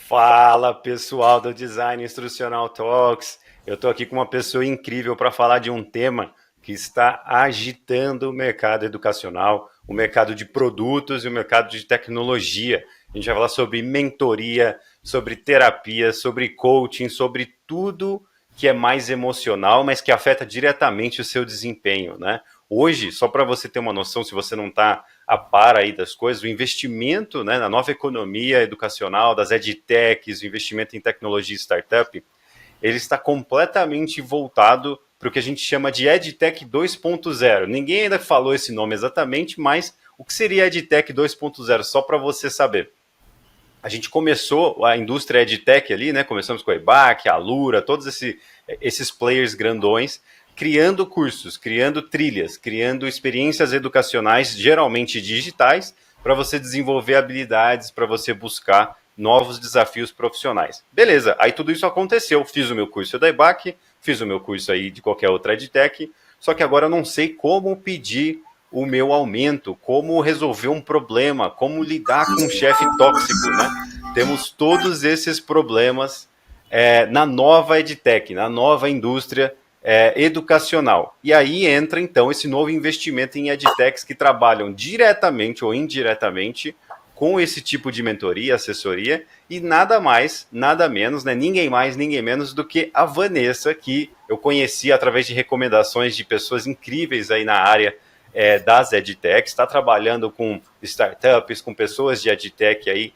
Fala pessoal do Design Instrucional Talks. Eu estou aqui com uma pessoa incrível para falar de um tema que está agitando o mercado educacional, o mercado de produtos e o mercado de tecnologia. A gente vai falar sobre mentoria, sobre terapia, sobre coaching, sobre tudo que é mais emocional, mas que afeta diretamente o seu desempenho, né? Hoje, só para você ter uma noção, se você não está a par aí das coisas, o investimento, né, na nova economia educacional, das edtechs, o investimento em tecnologia e startup, ele está completamente voltado para o que a gente chama de EdTech 2.0. Ninguém ainda falou esse nome exatamente, mas o que seria EdTech 2.0? Só para você saber. A gente começou a indústria EdTech ali, né? Começamos com a EBAC, a Alura, todos esses players grandões, criando cursos, criando trilhas, criando experiências educacionais, geralmente digitais, para você desenvolver habilidades, para você buscar novos desafios profissionais. Beleza, aí tudo isso aconteceu. Fiz o meu curso da EBAC, fiz o meu curso aí de qualquer outra EdTech, só que agora eu não sei como pedir o meu aumento, como resolver um problema, como lidar com um chefe tóxico, né? Temos todos esses problemas na nova EdTech, na nova indústria educacional. E aí entra, então, esse novo investimento em EdTechs que trabalham diretamente ou indiretamente com esse tipo de mentoria, assessoria, e nada mais, nada menos, né? Ninguém mais, ninguém menos do que a Vanessa, que eu conheci através de recomendações de pessoas incríveis aí na área das EdTechs, está trabalhando com startups, com pessoas de EdTech aí,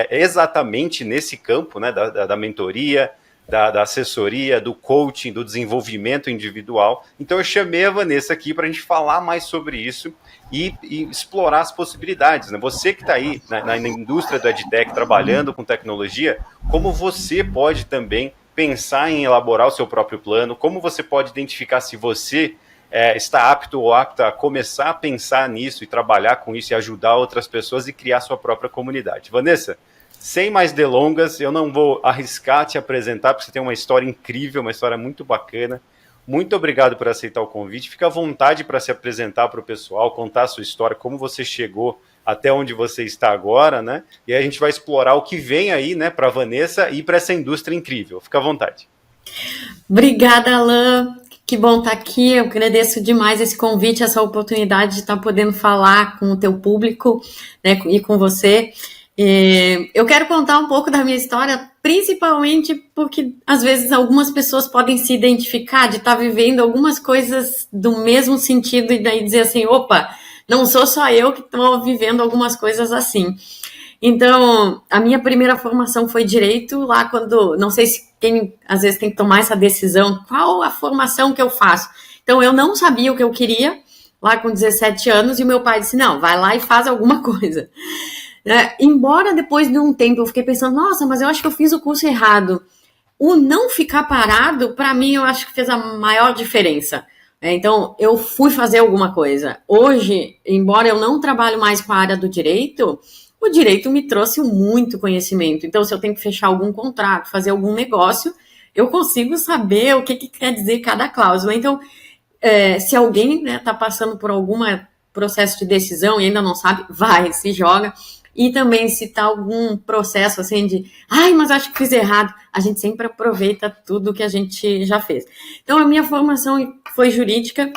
exatamente nesse campo, né, da mentoria, da assessoria, do coaching, do desenvolvimento individual. Então eu chamei a Vanessa aqui para a gente falar mais sobre isso e explorar as possibilidades, né? Você que está aí na indústria do EdTech, trabalhando com tecnologia, como você pode também pensar em elaborar o seu próprio plano, como você pode identificar se você está apto ou apta a começar a pensar nisso e trabalhar com isso e ajudar outras pessoas e criar sua própria comunidade. Vanessa, sem mais delongas, eu não vou arriscar te apresentar, porque você tem uma história incrível, uma história muito bacana. Muito obrigado por aceitar o convite. Fica à vontade para se apresentar para o pessoal, contar a sua história, como você chegou até onde você está agora, né? E aí a gente vai explorar o que vem aí, né, para a Vanessa e para essa indústria incrível. Fica à vontade. Obrigada, Alain. Que bom estar aqui. Eu agradeço demais esse convite, essa oportunidade de estar podendo falar com o teu público, né, e com você. Eu quero contar um pouco da minha história, principalmente porque às vezes algumas pessoas podem se identificar de estar vivendo algumas coisas do mesmo sentido e daí dizer assim, opa, não sou só eu que estou vivendo algumas coisas assim. Então, a minha primeira formação foi direito, lá quando, não sei se quem às vezes tem que tomar essa decisão, qual a formação que eu faço? Então, eu não sabia o que eu queria, lá com 17 anos, e o meu pai disse, não, vai lá e faz alguma coisa. Embora depois de um tempo eu fiquei pensando, nossa, mas eu acho que eu fiz o curso errado. O não ficar parado, para mim, eu acho que fez a maior diferença. Então, eu fui fazer alguma coisa. Hoje, embora eu não trabalhe mais com a área do direito, o direito me trouxe muito conhecimento. Então, se eu tenho que fechar algum contrato, fazer algum negócio, eu consigo saber o que quer dizer cada cláusula. Então, se alguém está passando por algum processo de decisão e ainda não sabe, vai, se joga. E também se está algum processo assim de, ai, mas acho que fiz errado, a gente sempre aproveita tudo que a gente já fez. Então, a minha formação foi jurídica,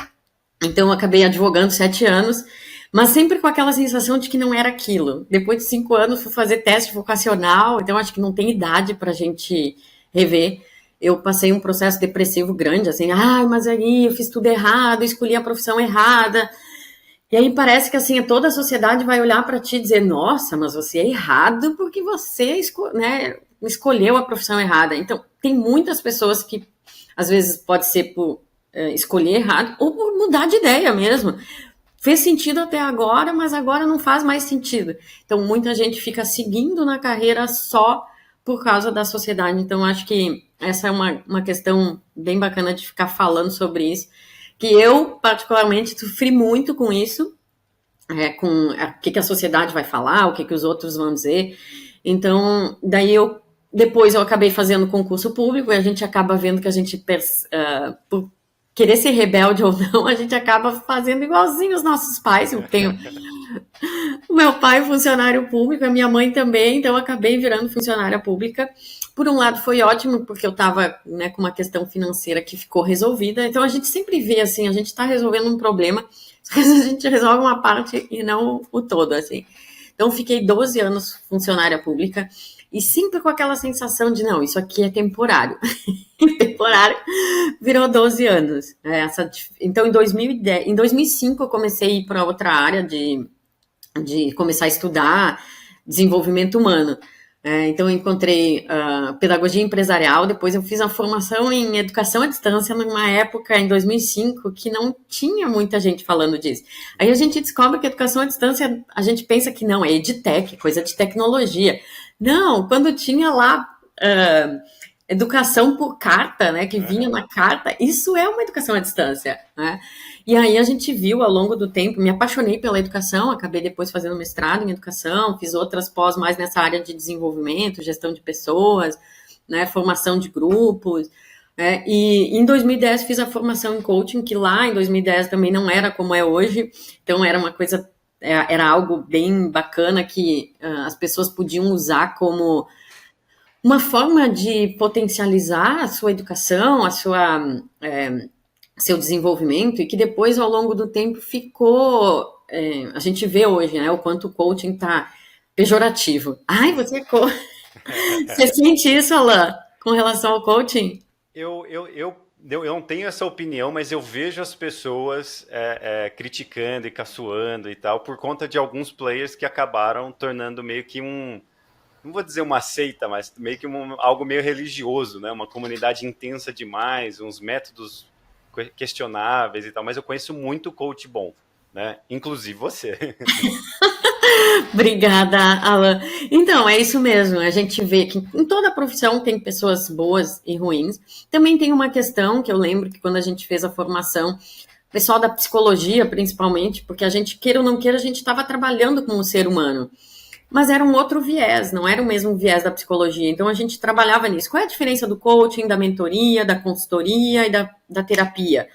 então eu acabei advogando 7 anos, mas sempre com aquela sensação de que não era aquilo. Depois de 5 anos, fui fazer teste vocacional, então acho que não tem idade para a gente rever. Eu passei um processo depressivo grande, assim, ai, mas aí eu fiz tudo errado, escolhi a profissão errada. E aí parece que assim, toda a sociedade vai olhar para ti e dizer, nossa, mas você é errado porque você escolheu a profissão errada. Então, tem muitas pessoas que, às vezes, pode ser por escolher errado ou por mudar de ideia mesmo. Fez sentido até agora, mas agora não faz mais sentido. Então, muita gente fica seguindo na carreira só por causa da sociedade. Então, acho que essa é uma questão bem bacana de ficar falando sobre isso, que eu, particularmente, sofri muito com isso, com o que a sociedade vai falar, o que os outros vão dizer. Então, daí depois eu acabei fazendo concurso público e a gente acaba vendo que a gente, por querer ser rebelde ou não, a gente acaba fazendo igualzinho os nossos pais. Eu tenho O meu pai é funcionário público, a minha mãe também, então eu acabei virando funcionária pública. Por um lado foi ótimo, porque eu estava, né, com uma questão financeira que ficou resolvida. Então a gente sempre vê assim, a gente está resolvendo um problema, mas a gente resolve uma parte e não o todo, assim. Então fiquei 12 anos funcionária pública e sempre com aquela sensação de, não, isso aqui é temporário. Temporário virou 12 anos. Então em 2010, em 2005 eu comecei a ir para outra área de começar a estudar desenvolvimento humano. Então, eu encontrei pedagogia empresarial, depois eu fiz a formação em educação à distância numa época, em 2005, que não tinha muita gente falando disso. Aí a gente descobre que educação à distância, a gente pensa que não, é edtech, coisa de tecnologia. Não, quando tinha lá educação por carta, né, que vinha na carta, isso é uma educação à distância, né? E aí a gente viu ao longo do tempo, me apaixonei pela educação, acabei depois fazendo mestrado em educação, fiz outras pós mais nessa área de desenvolvimento, gestão de pessoas, né, formação de grupos, né, e em 2010 fiz a formação em coaching, que lá em 2010 também não era como é hoje, então era uma coisa, era algo bem bacana que as pessoas podiam usar como uma forma de potencializar a sua educação, seu desenvolvimento, e que depois, ao longo do tempo, ficou... a gente vê hoje, né, o quanto o coaching está pejorativo. Ai, você é coach. Você sente isso, Alain, com relação ao coaching? Eu não tenho essa opinião, mas eu vejo as pessoas criticando e caçoando e tal, por conta de alguns players que acabaram tornando meio que não vou dizer uma seita, mas meio que algo meio religioso, né? Uma comunidade intensa demais, uns métodos questionáveis e tal, mas eu conheço muito coach bom, né? Inclusive você. Obrigada, Alan. Então, é isso mesmo. A gente vê que em toda profissão tem pessoas boas e ruins. Também tem uma questão que eu lembro que quando a gente fez a formação, o pessoal da psicologia, principalmente, porque a gente, queira ou não queira, a gente estava trabalhando com o ser humano. Mas era um outro viés, não era o mesmo viés da psicologia. Então a gente trabalhava nisso. Qual é a diferença do coaching, da mentoria, da consultoria e da terapia?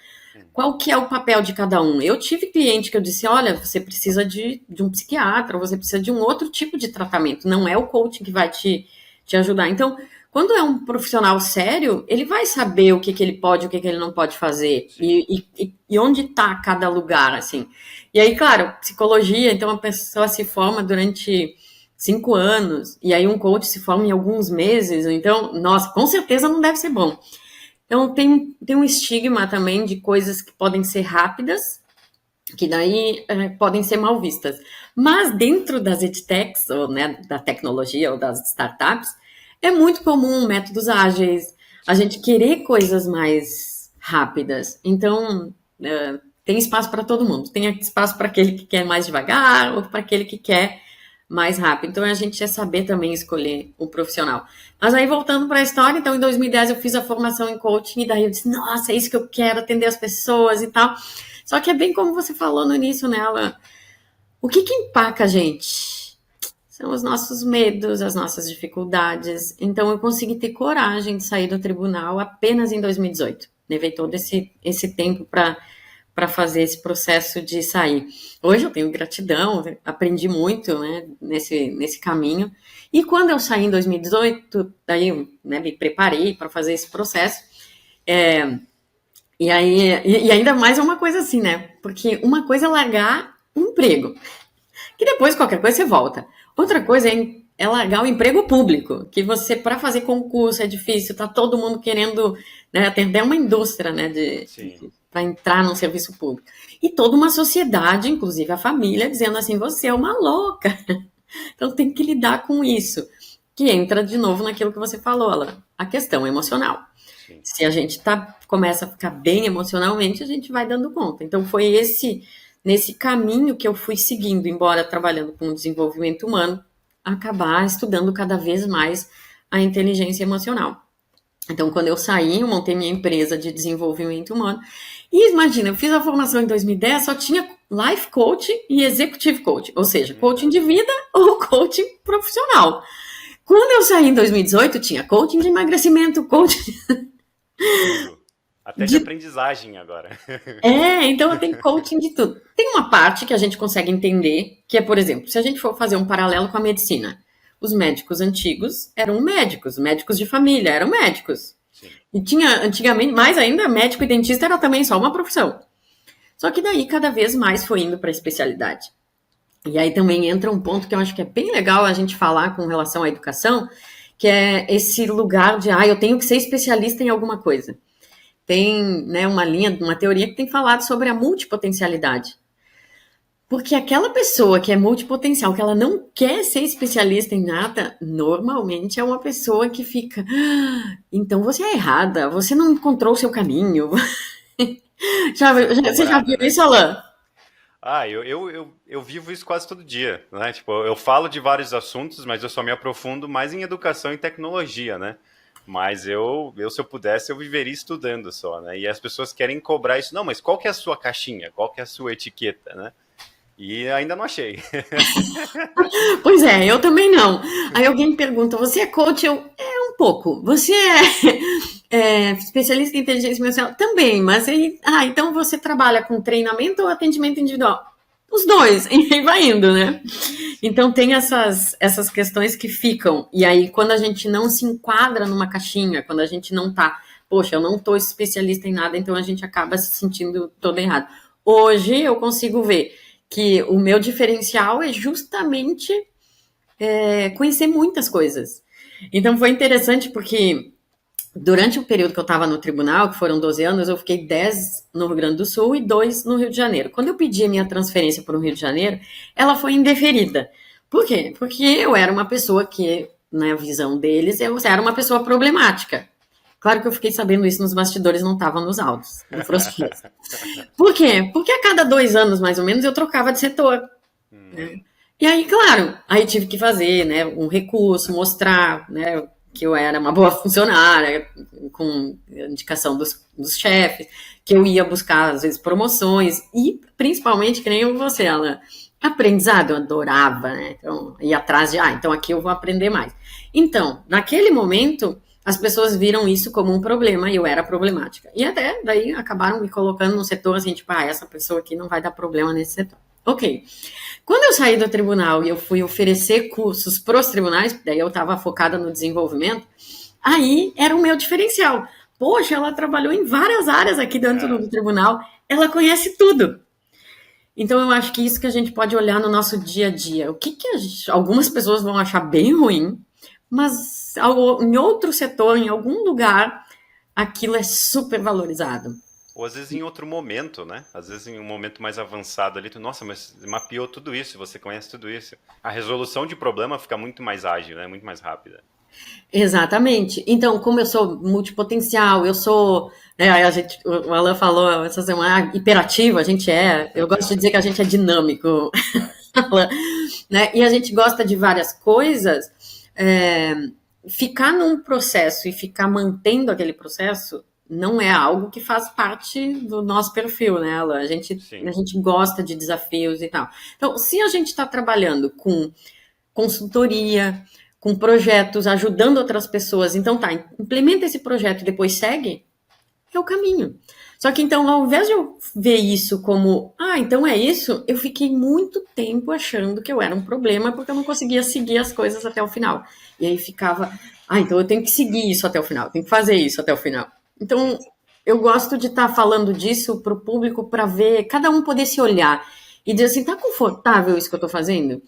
Qual que é o papel de cada um? Eu tive cliente que eu disse, olha, você precisa de um psiquiatra, você precisa de um outro tipo de tratamento, não é o coaching que vai te ajudar. Então, quando é um profissional sério, ele vai saber o que ele pode, o que ele não pode fazer, e onde está cada lugar, assim. E aí, claro, psicologia, então a pessoa se forma durante 5 anos, e aí um coach se forma em alguns meses, então, nossa, com certeza não deve ser bom. Então, tem um estigma também de coisas que podem ser rápidas, que daí podem ser mal vistas. Mas dentro das edtechs, ou né, da tecnologia ou das startups, é muito comum métodos ágeis, a gente querer coisas mais rápidas. Então, tem espaço para todo mundo. Tem espaço para aquele que quer mais devagar, ou para aquele que quer mais rápido. Então, a gente é saber também escolher o profissional. Mas aí, voltando para a história, então, em 2010 eu fiz a formação em coaching, e daí eu disse, nossa, é isso que eu quero, atender as pessoas e tal. Só que é bem como você falou no início, né, Alan? O que empaca a gente? São os nossos medos, as nossas dificuldades. Então, eu consegui ter coragem de sair do tribunal apenas em 2018. Levei todo esse tempo para fazer esse processo de sair. Hoje eu tenho gratidão, aprendi muito, né, nesse caminho. E quando eu saí em 2018, daí eu, né, me preparei para fazer esse processo. E ainda mais é uma coisa assim, né? Porque uma coisa é largar um emprego, que depois qualquer coisa você volta. Outra coisa é largar o emprego público, que você, para fazer concurso, é difícil, tá todo mundo querendo, né, atender uma indústria, né, para entrar no serviço público. E toda uma sociedade, inclusive a família, dizendo assim, você é uma louca. Então tem que lidar com isso, que entra de novo naquilo que você falou, Alan, a questão emocional. Sim. Se a gente começa a ficar bem emocionalmente, a gente vai dando conta. Então foi nesse caminho que eu fui seguindo, embora trabalhando com o desenvolvimento humano, acabar estudando cada vez mais a inteligência emocional. Então, quando eu saí, eu montei minha empresa de desenvolvimento humano. E imagina, eu fiz a formação em 2010, só tinha life coach e executive coach, ou seja, coaching de vida ou coaching profissional. Quando eu saí em 2018, tinha coaching de emagrecimento, coaching... Até de aprendizagem agora. Então tem coaching de tudo. Tem uma parte que a gente consegue entender, que é, por exemplo, se a gente for fazer um paralelo com a medicina, os médicos antigos eram médicos, médicos de família eram médicos. Sim. E tinha, antigamente, mais ainda, médico e dentista era também só uma profissão. Só que daí cada vez mais foi indo para a especialidade. E aí também entra um ponto que eu acho que é bem legal a gente falar com relação à educação, que é esse lugar de, eu tenho que ser especialista em alguma coisa. Tem, né, uma teoria que tem falado sobre a multipotencialidade. Porque aquela pessoa que é multipotencial, que ela não quer ser especialista em nada, normalmente é uma pessoa que fica, então você é errada, você não encontrou o seu caminho. Você já viu isso, Alan? Eu vivo isso quase todo dia, né? Tipo, eu falo de vários assuntos, mas eu só me aprofundo mais em educação e tecnologia, né? Mas se eu pudesse, eu viveria estudando só, né? E as pessoas querem cobrar isso. Não, mas qual que é a sua caixinha? Qual que é a sua etiqueta, né? E ainda não achei. Pois é, eu também não. Aí alguém me pergunta, você é coach? Um pouco. Você é especialista em inteligência emocional? Também, mas aí, então você trabalha com treinamento ou atendimento individual? Os dois, e aí vai indo, né? Então tem essas questões que ficam, e aí quando a gente não se enquadra numa caixinha, quando a gente não tá, poxa, eu não tô especialista em nada, então a gente acaba se sentindo todo errado. Hoje eu consigo ver que o meu diferencial é justamente conhecer muitas coisas. Então foi interessante porque durante o período que eu estava no tribunal, que foram 12 anos, eu fiquei 10 no Rio Grande do Sul e 2 no Rio de Janeiro. Quando eu pedi a minha transferência para o Rio de Janeiro, ela foi indeferida. Por quê? Porque eu era uma pessoa que, na visão deles, eu era uma pessoa problemática. Claro que eu fiquei sabendo isso nos bastidores, não estava nos autos. Por quê? Porque a cada 2 anos, mais ou menos, eu trocava de setor. Né? E aí, claro, aí tive que fazer, né, um recurso, mostrar, né, que eu era uma boa funcionária, com indicação dos chefes, que eu ia buscar, às vezes, promoções, e principalmente, que nem você, Alan, aprendizado, eu adorava, né? Então, ia atrás de, então aqui eu vou aprender mais. Então, naquele momento, as pessoas viram isso como um problema e eu era problemática. E até daí acabaram me colocando no setor assim, tipo, essa pessoa aqui não vai dar problema nesse setor. Ok. Quando eu saí do tribunal e eu fui oferecer cursos para os tribunais, daí eu estava focada no desenvolvimento, aí era o meu diferencial. Poxa, ela trabalhou em várias áreas aqui dentro do tribunal, ela conhece tudo. Então eu acho que isso que a gente pode olhar no nosso dia a dia. O que algumas pessoas vão achar bem ruim, mas em outro setor, em algum lugar, aquilo é super valorizado. Ou às vezes em outro momento, né? Às vezes em um momento mais avançado ali, nossa, mas mapeou tudo isso, você conhece tudo isso. A resolução de problema fica muito mais ágil, né? Muito mais rápida. Exatamente. Então, como eu sou multipotencial, eu sou, né, o Alan falou essa semana, hiperativo, a gente eu gosto de dizer que a gente é dinâmico, né? E a gente gosta de várias coisas, ficar num processo e ficar mantendo aquele processo não é algo que faz parte do nosso perfil, né, Alan? A gente gosta de desafios e tal. Então, se a gente está trabalhando com consultoria, com projetos, ajudando outras pessoas, então implementa esse projeto e depois segue, é o caminho. Só que então, ao invés de eu ver isso como, então é isso, eu fiquei muito tempo achando que eu era um problema porque eu não conseguia seguir as coisas até o final. E aí ficava, então eu tenho que seguir isso até o final, tenho que fazer isso até o final. Então, eu gosto de estar falando disso para o público para ver, cada um poder se olhar e dizer assim, tá confortável isso que eu estou fazendo?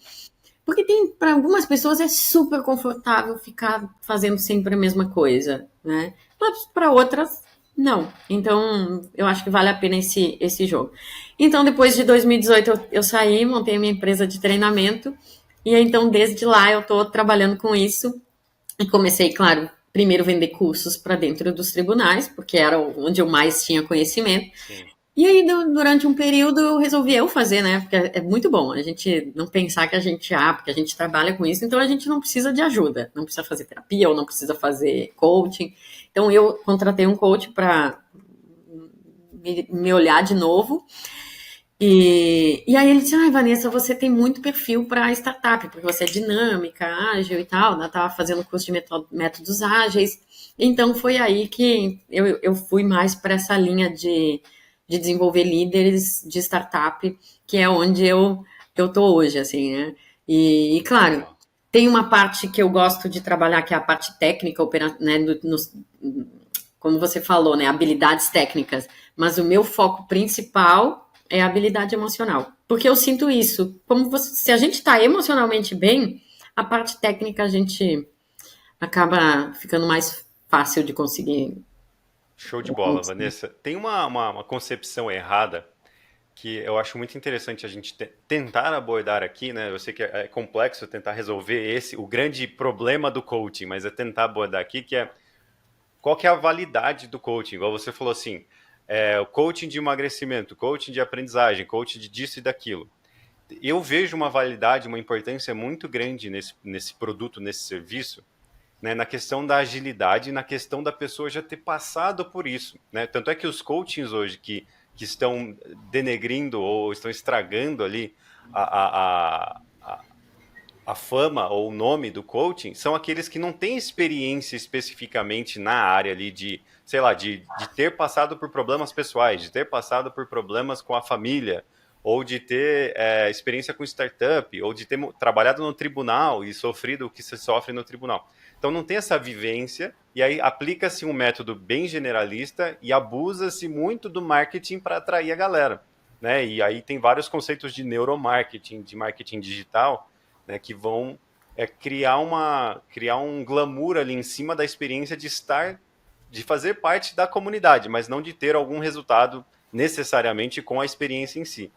Porque para algumas pessoas é super confortável ficar fazendo sempre a mesma coisa, né? Mas para outras, não. Então, eu acho que vale a pena esse jogo. Então, depois de 2018, eu saí, montei a minha empresa de treinamento. E então, desde lá, eu estou trabalhando com isso. E comecei, claro, primeiro vender cursos para dentro dos tribunais, porque era onde eu mais tinha conhecimento. Sim. E aí, durante um período, eu resolvi fazer, né? Porque é muito bom a gente não pensar que porque a gente trabalha com isso, então a gente não precisa de ajuda, não precisa fazer terapia ou não precisa fazer coaching. Então, eu contratei um coach para me olhar de novo. E aí ele disse, ai, Vanessa, você tem muito perfil para startup, porque você é dinâmica, ágil e tal, né? Tava fazendo curso de métodos ágeis. Então foi aí que eu fui mais para essa linha de desenvolver líderes de startup, que é onde eu tô hoje, assim, né? Claro, Legal. tem uma parte que eu gosto de trabalhar, que é a parte técnica, né, como você falou, né, habilidades técnicas, mas o meu foco principal é a habilidade emocional. Porque eu sinto isso. Se a gente está emocionalmente bem, a parte técnica a gente acaba ficando mais fácil de conseguir. Show de bola, Vanessa. Tem uma concepção errada que eu acho muito interessante a gente tentar abordar aqui, né? Eu sei que é complexo tentar resolver o grande problema do coaching, mas é tentar abordar aqui que é qual que é a validade do coaching. Igual você falou assim, o coaching de emagrecimento, coaching de aprendizagem, coaching de disso e daquilo. Eu vejo uma validade, uma importância muito grande nesse produto, nesse serviço, né, na questão da agilidade, na questão da pessoa já ter passado por isso, né? Tanto é que os coachings hoje que estão denegrindo ou estão estragando ali a fama ou o nome do coaching são aqueles que não têm experiência especificamente na área ali de, sei lá, de ter passado por problemas pessoais, de ter passado por problemas com a família, ou de ter experiência com startup, ou de ter trabalhado no tribunal e sofrido o que se sofre no tribunal. Então não tem essa vivência, e aí aplica-se um método bem generalista e abusa-se muito do marketing para atrair a galera. Né? E aí tem vários conceitos de neuromarketing, de marketing digital, né, que vão criar um glamour ali em cima da experiência de fazer parte da comunidade, mas não de ter algum resultado necessariamente com a experiência em si.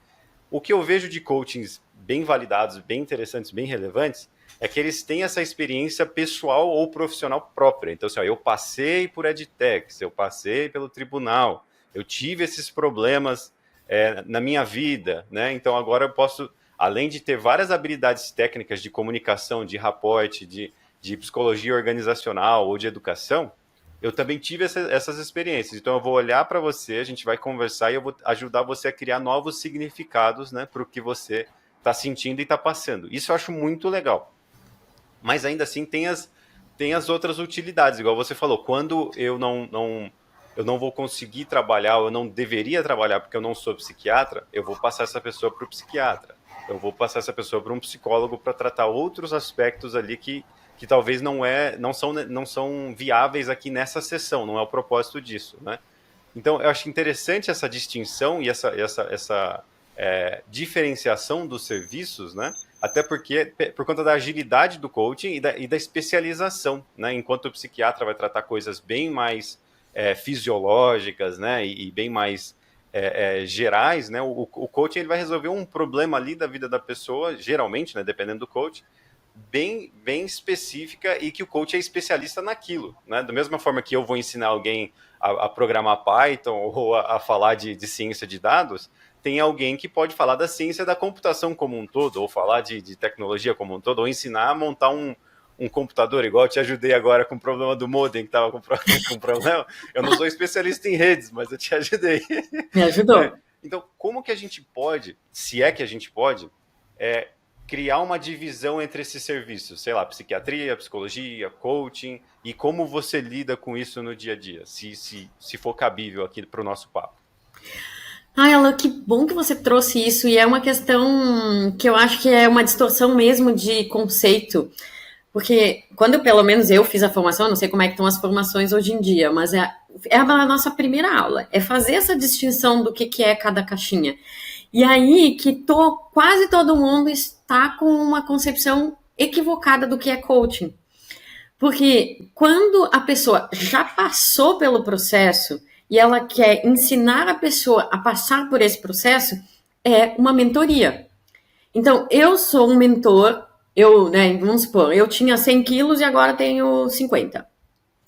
O que eu vejo de coachings bem validados, bem interessantes, bem relevantes, é que eles têm essa experiência pessoal ou profissional própria. Então, assim, ó, eu passei por edtechs, eu passei pelo tribunal, eu tive esses problemas na minha vida, né? Então agora eu posso, além de ter várias habilidades técnicas de comunicação, de raporte, de psicologia organizacional ou de educação, eu também tive essas experiências. Então eu vou olhar para você, a gente vai conversar e eu vou ajudar você a criar novos significados, né, para o que você está sentindo e está passando. Isso eu acho muito legal. Mas ainda assim tem as outras utilidades, igual você falou. Quando eu não vou conseguir trabalhar, ou eu não deveria trabalhar porque eu não sou psiquiatra, eu vou passar essa pessoa para o psiquiatra. Eu vou passar essa pessoa para um psicólogo para tratar outros aspectos ali que talvez não são viáveis aqui nessa sessão, não é o propósito disso, né? Então, eu acho interessante essa distinção e essa diferenciação dos serviços, né? Até porque, por conta da agilidade do coaching e da especialização, né? Enquanto o psiquiatra vai tratar coisas bem mais fisiológicas, né? E bem mais gerais, né? O coaching ele vai resolver um problema ali da vida da pessoa, geralmente, né? Dependendo do coach, bem específica e que o coach é especialista naquilo, né? Da mesma forma que eu vou ensinar alguém a programar Python ou a falar de ciência de dados, tem alguém que pode falar da ciência da computação como um todo, ou falar de tecnologia como um todo, ou ensinar a montar um computador, igual eu te ajudei agora com o problema do modem, que estava com problema. Eu não sou especialista em redes, mas eu te ajudei. Me Né? ajudou. Então, como que a gente pode, se é que a gente pode, criar uma divisão entre esses serviços, sei lá, psiquiatria, psicologia, coaching, e como você lida com isso no dia a dia, se for cabível aqui para o nosso papo. Ai, Alan, que bom que você trouxe isso, e é uma questão que eu acho que é uma distorção mesmo de conceito, porque quando pelo menos eu fiz a formação, eu não sei como é que estão as formações hoje em dia, mas é a nossa primeira aula, é fazer essa distinção do que é cada caixinha. E aí que quase todo mundo está com uma concepção equivocada do que é coaching. Porque quando a pessoa já passou pelo processo e ela quer ensinar a pessoa a passar por esse processo, é uma mentoria. Então, eu sou um mentor, né, vamos supor, eu tinha 100 quilos e agora tenho 50.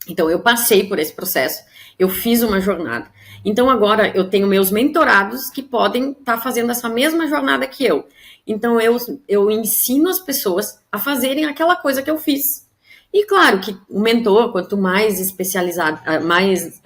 Então, eu passei por esse processo, eu fiz uma jornada. Então, agora eu tenho meus mentorados que podem estar fazendo essa mesma jornada que eu. Então, eu ensino as pessoas a fazerem aquela coisa que eu fiz. E claro que o mentor, quanto mais especializado, mais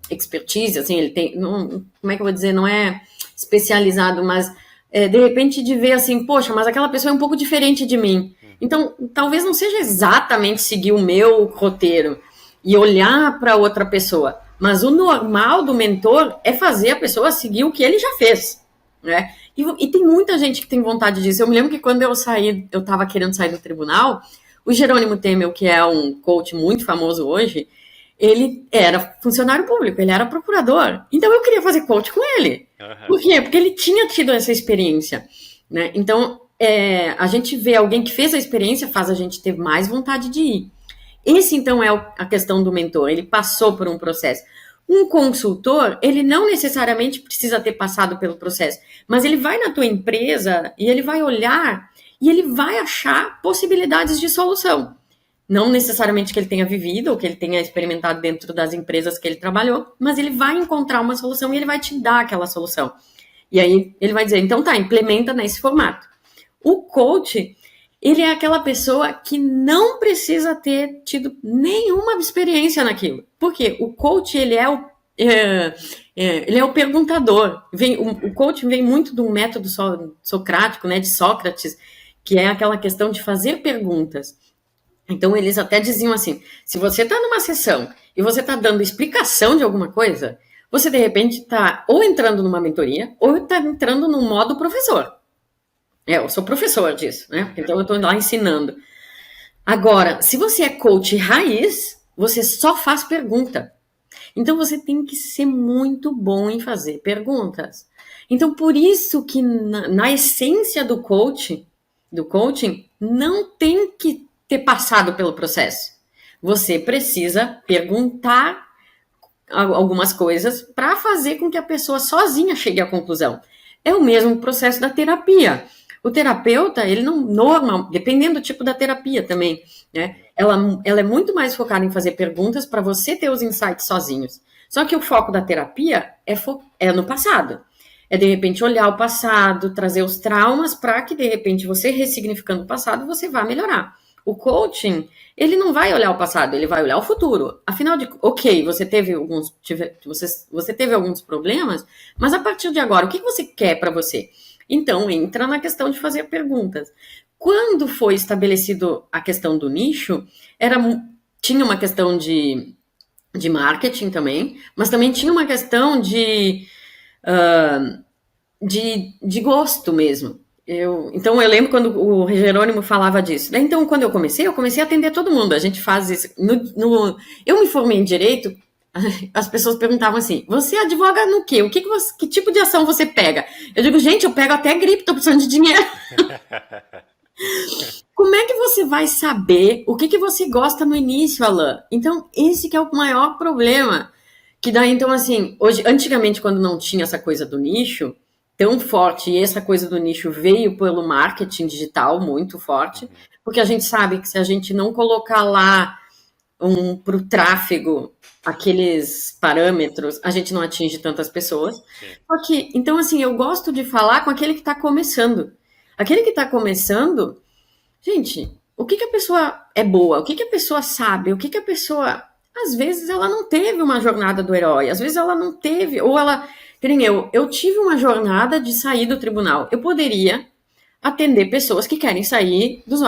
expertise, assim, ele tem. Não, como é que eu vou dizer? Não é especializado, mas de repente de ver assim, poxa, mas aquela pessoa é um pouco diferente de mim. Então, talvez não seja exatamente seguir o meu roteiro e olhar para outra pessoa, mas o normal do mentor é fazer a pessoa seguir o que ele já fez, né? E tem muita gente que tem vontade disso. Eu me lembro que quando eu estava querendo sair do tribunal, o Jerônimo Temel, que é um coach muito famoso hoje, ele era funcionário público, ele era procurador. Então eu queria fazer coach com ele. Uhum. Por quê? Porque ele tinha tido essa experiência, né? Então, a gente vê alguém que fez a experiência, faz a gente ter mais vontade de ir. Esse, então, é a questão do mentor. Ele passou por um processo. Um consultor, ele não necessariamente precisa ter passado pelo processo, mas ele vai na tua empresa e ele vai olhar e ele vai achar possibilidades de solução. Não necessariamente que ele tenha vivido ou que ele tenha experimentado dentro das empresas que ele trabalhou, mas ele vai encontrar uma solução e ele vai te dar aquela solução. E aí ele vai dizer, então tá, implementa nesse formato. O coach, ele é aquela pessoa que não precisa ter tido nenhuma experiência naquilo. Por quê? O coach, ele é o perguntador. O coach vem muito do método socrático, né, de Sócrates, que é aquela questão de fazer perguntas. Então, eles até diziam assim, se você está numa sessão e você está dando explicação de alguma coisa, você, de repente, está ou entrando numa mentoria ou está entrando no modo professor. Eu sou professor disso, né? Então, eu estou lá ensinando. Agora, se você é coach raiz, você só faz pergunta. Então, você tem que ser muito bom em fazer perguntas. Então, por isso que na essência do coaching, não tem que ter passado pelo processo. Você precisa perguntar algumas coisas para fazer com que a pessoa sozinha chegue à conclusão. É o mesmo processo da terapia. O terapeuta, ele não, normal, dependendo do tipo da terapia também, né? Ela é muito mais focada em fazer perguntas para você ter os insights sozinhos. Só que o foco da terapia é no passado. É, de repente, olhar o passado, trazer os traumas para que, de repente, você ressignificando o passado, você vá melhorar. O coaching, ele não vai olhar o passado, ele vai olhar o futuro. Afinal de você teve alguns problemas, mas a partir de agora, o que você quer para você? Então, entra na questão de fazer perguntas. Quando foi estabelecido a questão do nicho, tinha uma questão de marketing também, mas também tinha uma questão de gosto mesmo. Então, eu lembro quando o Jerônimo falava disso. Né? Então, quando eu comecei a atender todo mundo. A gente faz isso. Eu me formei em Direito, as pessoas perguntavam assim, você advoga no quê? Que tipo de ação você pega? Eu digo, gente, eu pego até gripe, tô precisando de dinheiro. Como é que você vai saber o que você gosta no início, Alain? Então, esse que é o maior problema. Que daí, então, assim, antigamente, quando não tinha essa coisa do nicho tão forte, e essa coisa do nicho veio pelo marketing digital muito forte, porque a gente sabe que se a gente não colocar lá para o tráfego aqueles parâmetros, a gente não atinge tantas pessoas. Só que, então, assim, eu gosto de falar com aquele que está começando. Aquele que está começando, gente, o que a pessoa é boa? O que a pessoa sabe? O que a pessoa... Às vezes ela não teve uma jornada do herói, às vezes ela não teve, ou ela... Eu tive uma jornada de sair do tribunal. Eu poderia atender pessoas que querem sair dos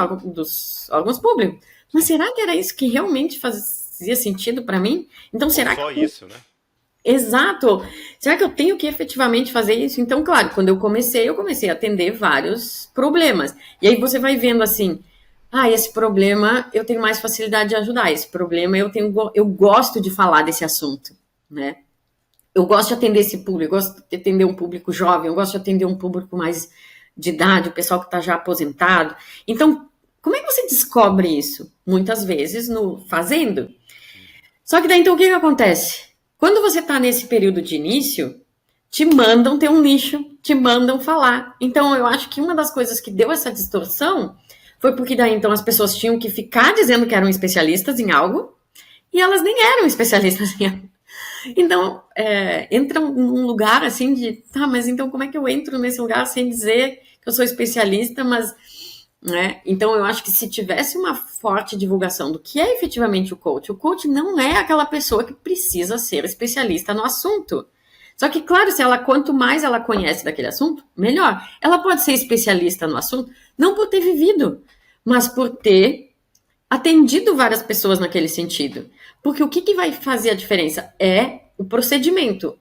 órgãos públicos. Mas será que era isso que realmente fazia sentido para mim? Então, será só que... isso, né? Exato. Será que eu tenho que efetivamente fazer isso? Então, claro, quando eu comecei a atender vários problemas. E aí você vai vendo assim, esse problema eu tenho mais facilidade de ajudar. Esse problema eu gosto de falar desse assunto, né? Eu gosto de atender esse público, eu gosto de atender um público jovem, eu gosto de atender um público mais de idade, o pessoal que está já aposentado. Então, como é que você descobre isso? Muitas vezes fazendo. Só que daí, então, o que acontece? Quando você está nesse período de início, te mandam ter um nicho, te mandam falar. Então, eu acho que uma das coisas que deu essa distorção foi porque daí, então, as pessoas tinham que ficar dizendo que eram especialistas em algo e elas nem eram especialistas em algo. Então, entra num lugar assim de, mas então como é que eu entro nesse lugar sem dizer que eu sou especialista, mas, né? Então, eu acho que se tivesse uma forte divulgação do que é efetivamente o coach não é aquela pessoa que precisa ser especialista no assunto. Só que, claro, quanto mais ela conhece daquele assunto, melhor. Ela pode ser especialista no assunto, não por ter vivido, mas por ter atendido várias pessoas naquele sentido. Porque o que vai fazer a diferença é o procedimento.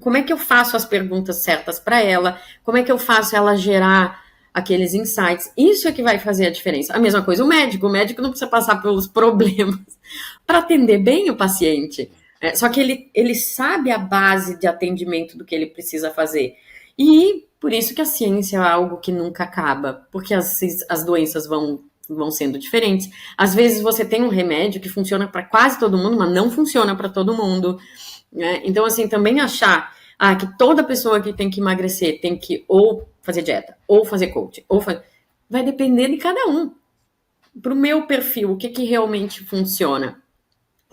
Como é que eu faço as perguntas certas para ela, como é que eu faço ela gerar aqueles insights. Isso é que vai fazer a diferença. A mesma coisa o médico não precisa passar pelos problemas para atender bem o paciente. Só que ele sabe a base de atendimento do que ele precisa fazer. E por isso que a ciência é algo que nunca acaba, porque as doenças vão sendo diferentes. Às vezes você tem um remédio que funciona para quase todo mundo, mas não funciona para todo mundo. Né? Então, assim, também achar que toda pessoa que tem que emagrecer tem que ou fazer dieta, ou fazer coaching, vai depender de cada um. Para o meu perfil, o que realmente funciona.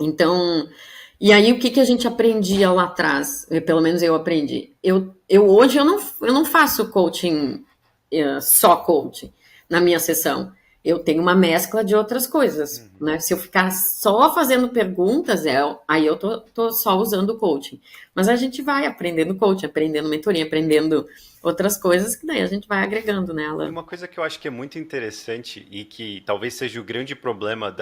Então, e aí o que a gente aprendia lá atrás? Pelo menos eu aprendi. Hoje eu não faço coaching, só coaching na minha sessão. Eu tenho uma mescla de outras coisas, né? Se eu ficar só fazendo perguntas, aí eu tô só usando o coaching. Mas a gente vai aprendendo coaching, aprendendo mentoria, aprendendo outras coisas que daí a gente vai agregando nela. E uma coisa que eu acho que é muito interessante e que talvez seja o grande problema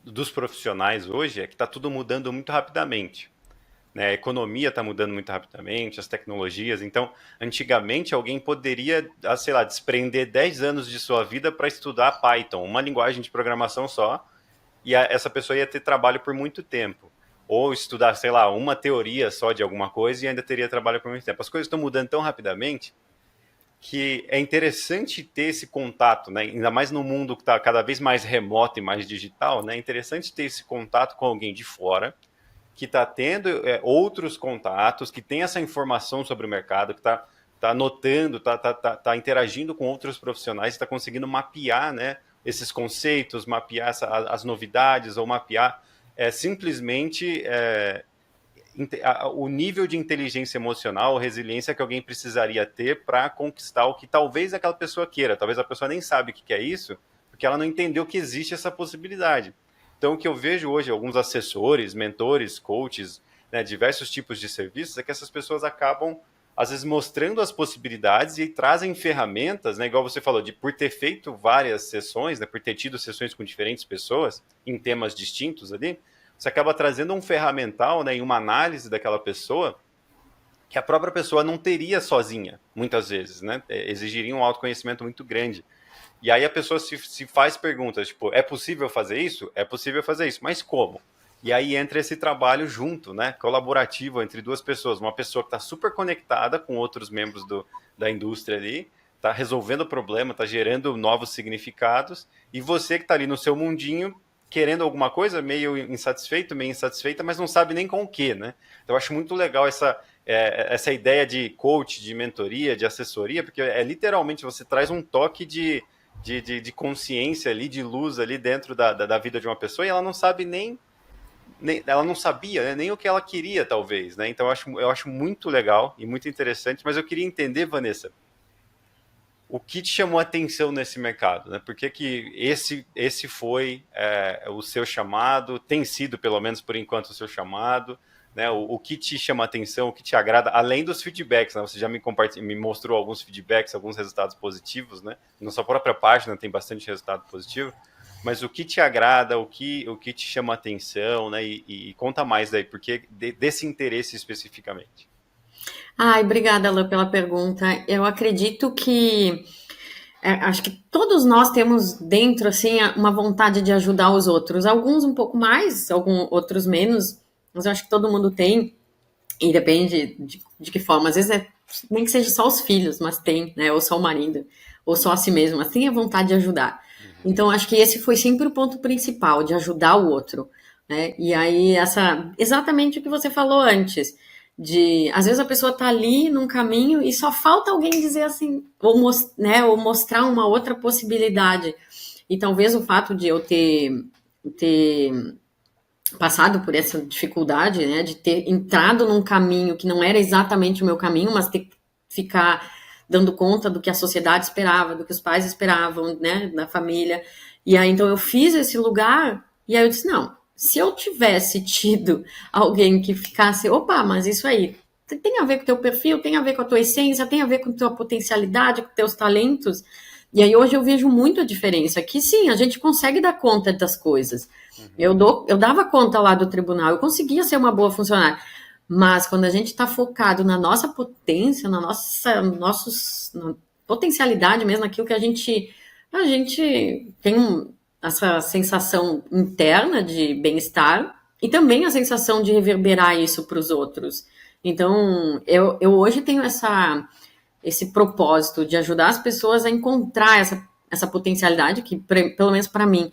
dos profissionais hoje é que está tudo mudando muito rapidamente. Né? A economia está mudando muito rapidamente, as tecnologias. Então, antigamente, alguém poderia, sei lá, desprender 10 anos de sua vida para estudar Python, uma linguagem de programação só, e essa pessoa ia ter trabalho por muito tempo. Ou estudar, sei lá, uma teoria só de alguma coisa e ainda teria trabalho por muito tempo. As coisas estão mudando tão rapidamente que é interessante ter esse contato, né? Ainda mais no mundo que está cada vez mais remoto e mais digital, né? É interessante ter esse contato com alguém de fora, que está tendo outros contatos, que tem essa informação sobre o mercado, que está anotando, está interagindo com outros profissionais, está conseguindo mapear, né, esses conceitos, mapear as novidades, ou mapear simplesmente o nível de inteligência emocional, resiliência que alguém precisaria ter para conquistar o que talvez aquela pessoa queira. Talvez a pessoa nem sabe o que é isso, porque ela não entendeu que existe essa possibilidade. Então, o que eu vejo hoje, alguns assessores, mentores, coaches, né, diversos tipos de serviços, é que essas pessoas acabam, às vezes, mostrando as possibilidades e trazem ferramentas, né, igual você falou, por ter feito várias sessões, né, por ter tido sessões com diferentes pessoas, em temas distintos ali, você acaba trazendo um ferramental, né, e uma análise daquela pessoa que a própria pessoa não teria sozinha, muitas vezes, né, exigiria um autoconhecimento muito grande. E aí a pessoa se faz perguntas, tipo, é possível fazer isso? É possível fazer isso, mas como? E aí entra esse trabalho junto, né, colaborativo entre duas pessoas. Uma pessoa que está super conectada com outros membros da indústria ali, está resolvendo o problema, está gerando novos significados, e você que está ali no seu mundinho, querendo alguma coisa, meio insatisfeito, meio insatisfeita, mas não sabe nem com o que, né? Então eu acho muito legal essa ideia de coach, de mentoria, de assessoria, porque literalmente você traz um toque de consciência ali, de luz ali dentro da vida de uma pessoa, e ela não sabe nem ela não sabia, né, nem o que ela queria, talvez, né? Então eu acho muito legal e muito interessante, mas eu queria entender, Vanessa, o que te chamou a atenção nesse mercado, né? Por que esse foi o seu chamado, tem sido, pelo menos por enquanto, o seu chamado, né? O que te chama a atenção, o que te agrada, além dos feedbacks, né? Você já me mostrou alguns feedbacks, alguns resultados positivos, né? Na sua própria página tem bastante resultado positivo, mas o que te agrada, o que te chama a atenção, né? E conta mais daí, porque desse interesse especificamente. Ai, obrigada, Alain, pela pergunta. Eu acredito que acho que todos nós temos dentro assim uma vontade de ajudar os outros. Alguns um pouco mais, outros menos, mas eu acho que todo mundo tem, e depende de que forma. Às vezes nem que seja só os filhos, mas tem, né? Ou só o marido, ou só a si mesmo, mas tem a vontade de ajudar. Então, acho que esse foi sempre o ponto principal, de ajudar o outro. Né? E aí, exatamente o que você falou antes, às vezes a pessoa está ali num caminho e só falta alguém dizer assim, ou mostrar uma outra possibilidade. E talvez o fato de eu ter passado por essa dificuldade, né, de ter entrado num caminho que não era exatamente o meu caminho, mas ter que ficar dando conta do que a sociedade esperava, do que os pais esperavam, né, da família. E aí, então, eu fiz esse lugar, e aí eu disse, não, se eu tivesse tido alguém que ficasse, opa, mas isso aí, tem a ver com o teu perfil, tem a ver com a tua essência, tem a ver com a tua potencialidade, com teus talentos. E aí hoje eu vejo muito a diferença, que sim, a gente consegue dar conta das coisas. Eu dava conta lá do tribunal, eu conseguia ser uma boa funcionária. Mas quando a gente está focado na nossa potência, na potencialidade mesmo, naquilo que a gente tem essa sensação interna de bem-estar e também a sensação de reverberar isso para os outros. Então, eu hoje tenho esse propósito de ajudar as pessoas a encontrar essa potencialidade, que pelo menos para mim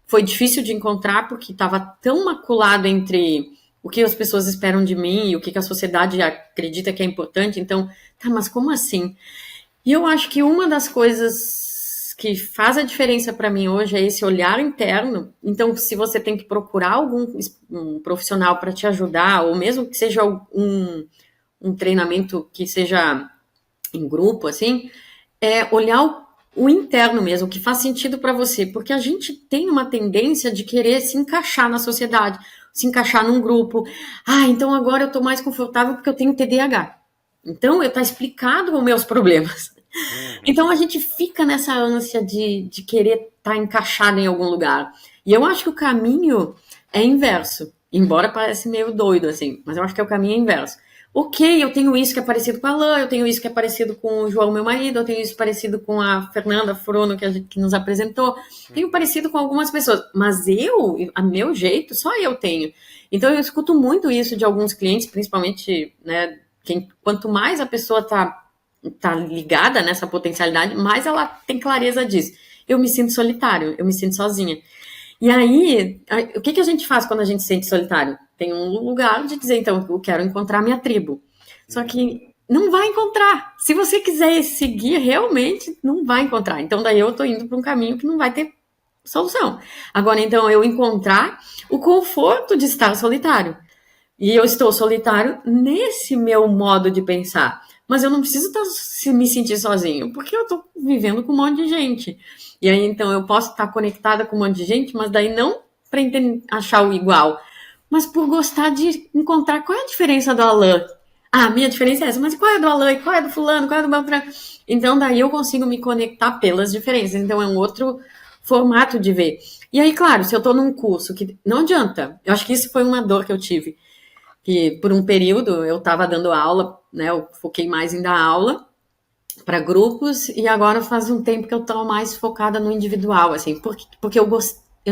foi difícil de encontrar, porque estava tão maculado entre o que as pessoas esperam de mim e o que a sociedade acredita que é importante. Então, tá, mas como assim? E eu acho que uma das coisas que faz a diferença para mim hoje é esse olhar interno. Então, se você tem que procurar um profissional para te ajudar, ou mesmo que seja um treinamento que seja em grupo, assim, é olhar o interno mesmo, o que faz sentido para você, porque a gente tem uma tendência de querer se encaixar na sociedade, se encaixar num grupo. Ah, então agora eu estou mais confortável porque eu tenho TDAH. Então, está explicado os meus problemas. Então, a gente fica nessa ânsia de querer estar encaixado em algum lugar. E eu acho que o caminho é inverso, embora pareça meio doido, assim, mas eu acho que é o caminho inverso. Ok, eu tenho isso que é parecido com a Alain, eu tenho isso que é parecido com o João, meu marido, eu tenho isso parecido com a Fernanda Frono, que nos apresentou, tenho parecido com algumas pessoas, mas a meu jeito, só eu tenho. Então, eu escuto muito isso de alguns clientes, principalmente, né, quanto mais a pessoa tá ligada nessa potencialidade, mais ela tem clareza disso. Eu me sinto solitário, eu me sinto sozinha. E aí, o que a gente faz quando a gente se sente solitário? Tem um lugar de dizer, então, eu quero encontrar minha tribo. Só que não vai encontrar. Se você quiser seguir, realmente não vai encontrar. Então, daí eu tô indo para um caminho que não vai ter solução. Agora, então, eu encontrar o conforto de estar solitário. E eu estou solitário nesse meu modo de pensar. Mas eu não preciso me sentir sozinho, porque eu estou vivendo com um monte de gente. E aí, então, eu posso estar conectada com um monte de gente, mas daí não para achar o igual, mas por gostar de encontrar qual é a diferença do Alain. Ah, a minha diferença é essa, mas qual é do Alain? Qual é do fulano? Qual é do Beltrano? Então, daí eu consigo me conectar pelas diferenças. Então, é um outro formato de ver. E aí, claro, se eu estou num curso que não adianta, eu acho que isso foi uma dor que eu tive, que por um período eu estava dando aula, né? Eu foquei mais em dar aula para grupos e agora faz um tempo que eu estou mais focada no individual, assim, porque eu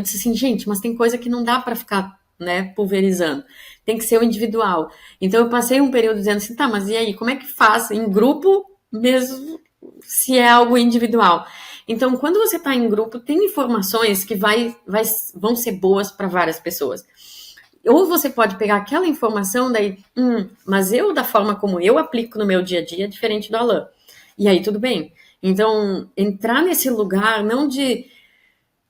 disse assim, gente, mas tem coisa que não dá para ficar, né, pulverizando, tem que ser o individual. Então eu passei um período dizendo assim, tá, mas e aí, como é que faz em grupo mesmo se é algo individual? Então, quando você está em grupo, tem informações que vão ser boas para várias pessoas. Ou você pode pegar aquela informação daí, mas da forma como eu aplico no meu dia a dia é diferente do Alain. E aí tudo bem. Então, entrar nesse lugar, não de...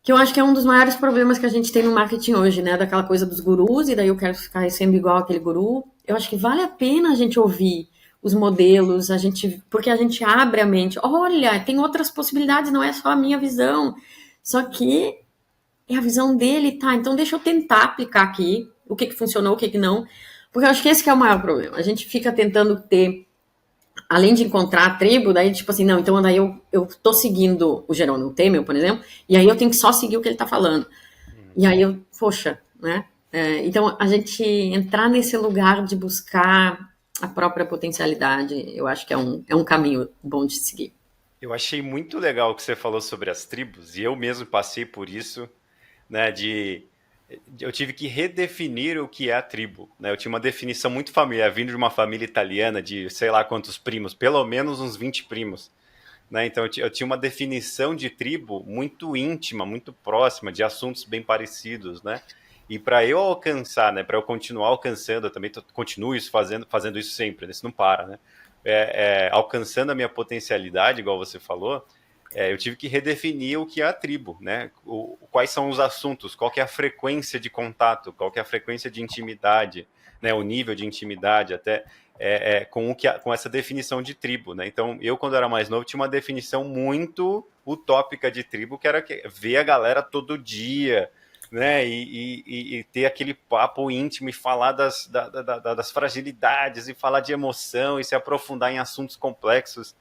que eu acho que é um dos maiores problemas que a gente tem no marketing hoje, né? Daquela coisa dos gurus, e daí eu quero ficar sendo igual aquele guru. Eu acho que vale a pena a gente ouvir os modelos, porque a gente abre a mente. Olha, tem outras possibilidades, não é só a minha visão. Só que é a visão dele, tá? Então deixa eu tentar aplicar aqui o que funcionou, o que não. Porque eu acho que esse que é o maior problema. A gente fica tentando ter, além de encontrar a tribo, daí tipo assim, não, então daí eu tô seguindo o Jerônimo Temel, por exemplo, e aí eu tenho que só seguir o que ele tá falando. E aí poxa, né? Então a gente entrar nesse lugar de buscar a própria potencialidade, eu acho que é um caminho bom de seguir. Eu achei muito legal o que você falou sobre as tribos, e eu mesmo passei por isso, né, eu tive que redefinir o que é a tribo, né? Eu tinha uma definição muito familiar, vindo de uma família italiana de sei lá quantos primos, pelo menos uns 20 primos, né? Então eu tinha uma definição de tribo muito íntima, muito próxima, de assuntos bem parecidos, né? E para eu alcançar, né, para eu continuar alcançando, eu também continuo isso fazendo isso sempre, né? Isso não para, né? Alcançando a minha potencialidade, igual você falou, eu tive que redefinir o que é a tribo, né? Quais são os assuntos, qual que é a frequência de contato, qual que é a frequência de intimidade, né? O nível de intimidade, até com essa definição de tribo, né? Então, eu, quando era mais novo, tinha uma definição muito utópica de tribo, que era ver a galera todo dia, né? E ter aquele papo íntimo e falar das fragilidades e falar de emoção e se aprofundar em assuntos complexos.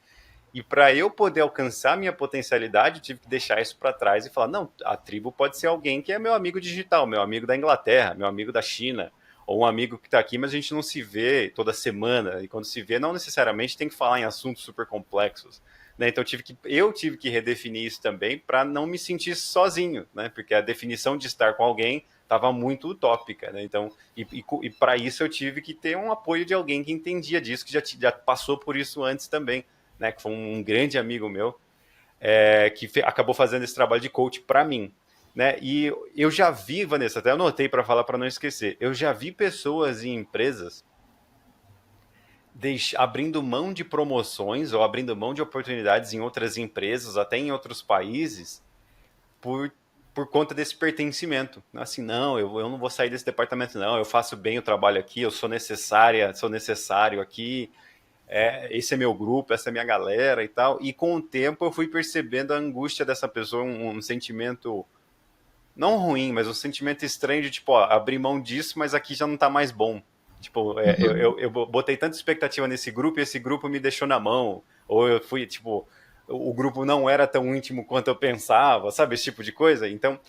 E para eu poder alcançar minha potencialidade, eu tive que deixar isso para trás e falar: não, a tribo pode ser alguém que é meu amigo digital, meu amigo da Inglaterra, meu amigo da China, ou um amigo que está aqui, mas a gente não se vê toda semana. E quando se vê, não necessariamente tem que falar em assuntos super complexos. Né? Então eu tive que redefinir isso também para não me sentir sozinho, né? Porque a definição de estar com alguém estava muito utópica, né? Então, e para isso eu tive que ter um apoio de alguém que entendia disso, que já passou por isso antes também, né? Que foi um grande amigo meu, acabou fazendo esse trabalho de coach para mim. Né? E eu já vi, Vanessa, até anotei para falar para não esquecer, eu já vi pessoas em empresas abrindo mão de promoções ou abrindo mão de oportunidades em outras empresas, até em outros países, por, por conta desse pertencimento. Assim, não, eu não vou sair desse departamento, não, eu faço bem o trabalho aqui, eu sou sou necessário aqui, esse é meu grupo, essa é minha galera e tal. E com o tempo eu fui percebendo a angústia dessa pessoa, um sentimento não ruim, mas um sentimento estranho de tipo, ó, abrir mão disso, mas aqui já não tá mais bom. Tipo, eu botei tanta expectativa nesse grupo e esse grupo me deixou na mão. Ou eu fui, tipo, o grupo não era tão íntimo quanto eu pensava, sabe? Esse tipo de coisa. Então,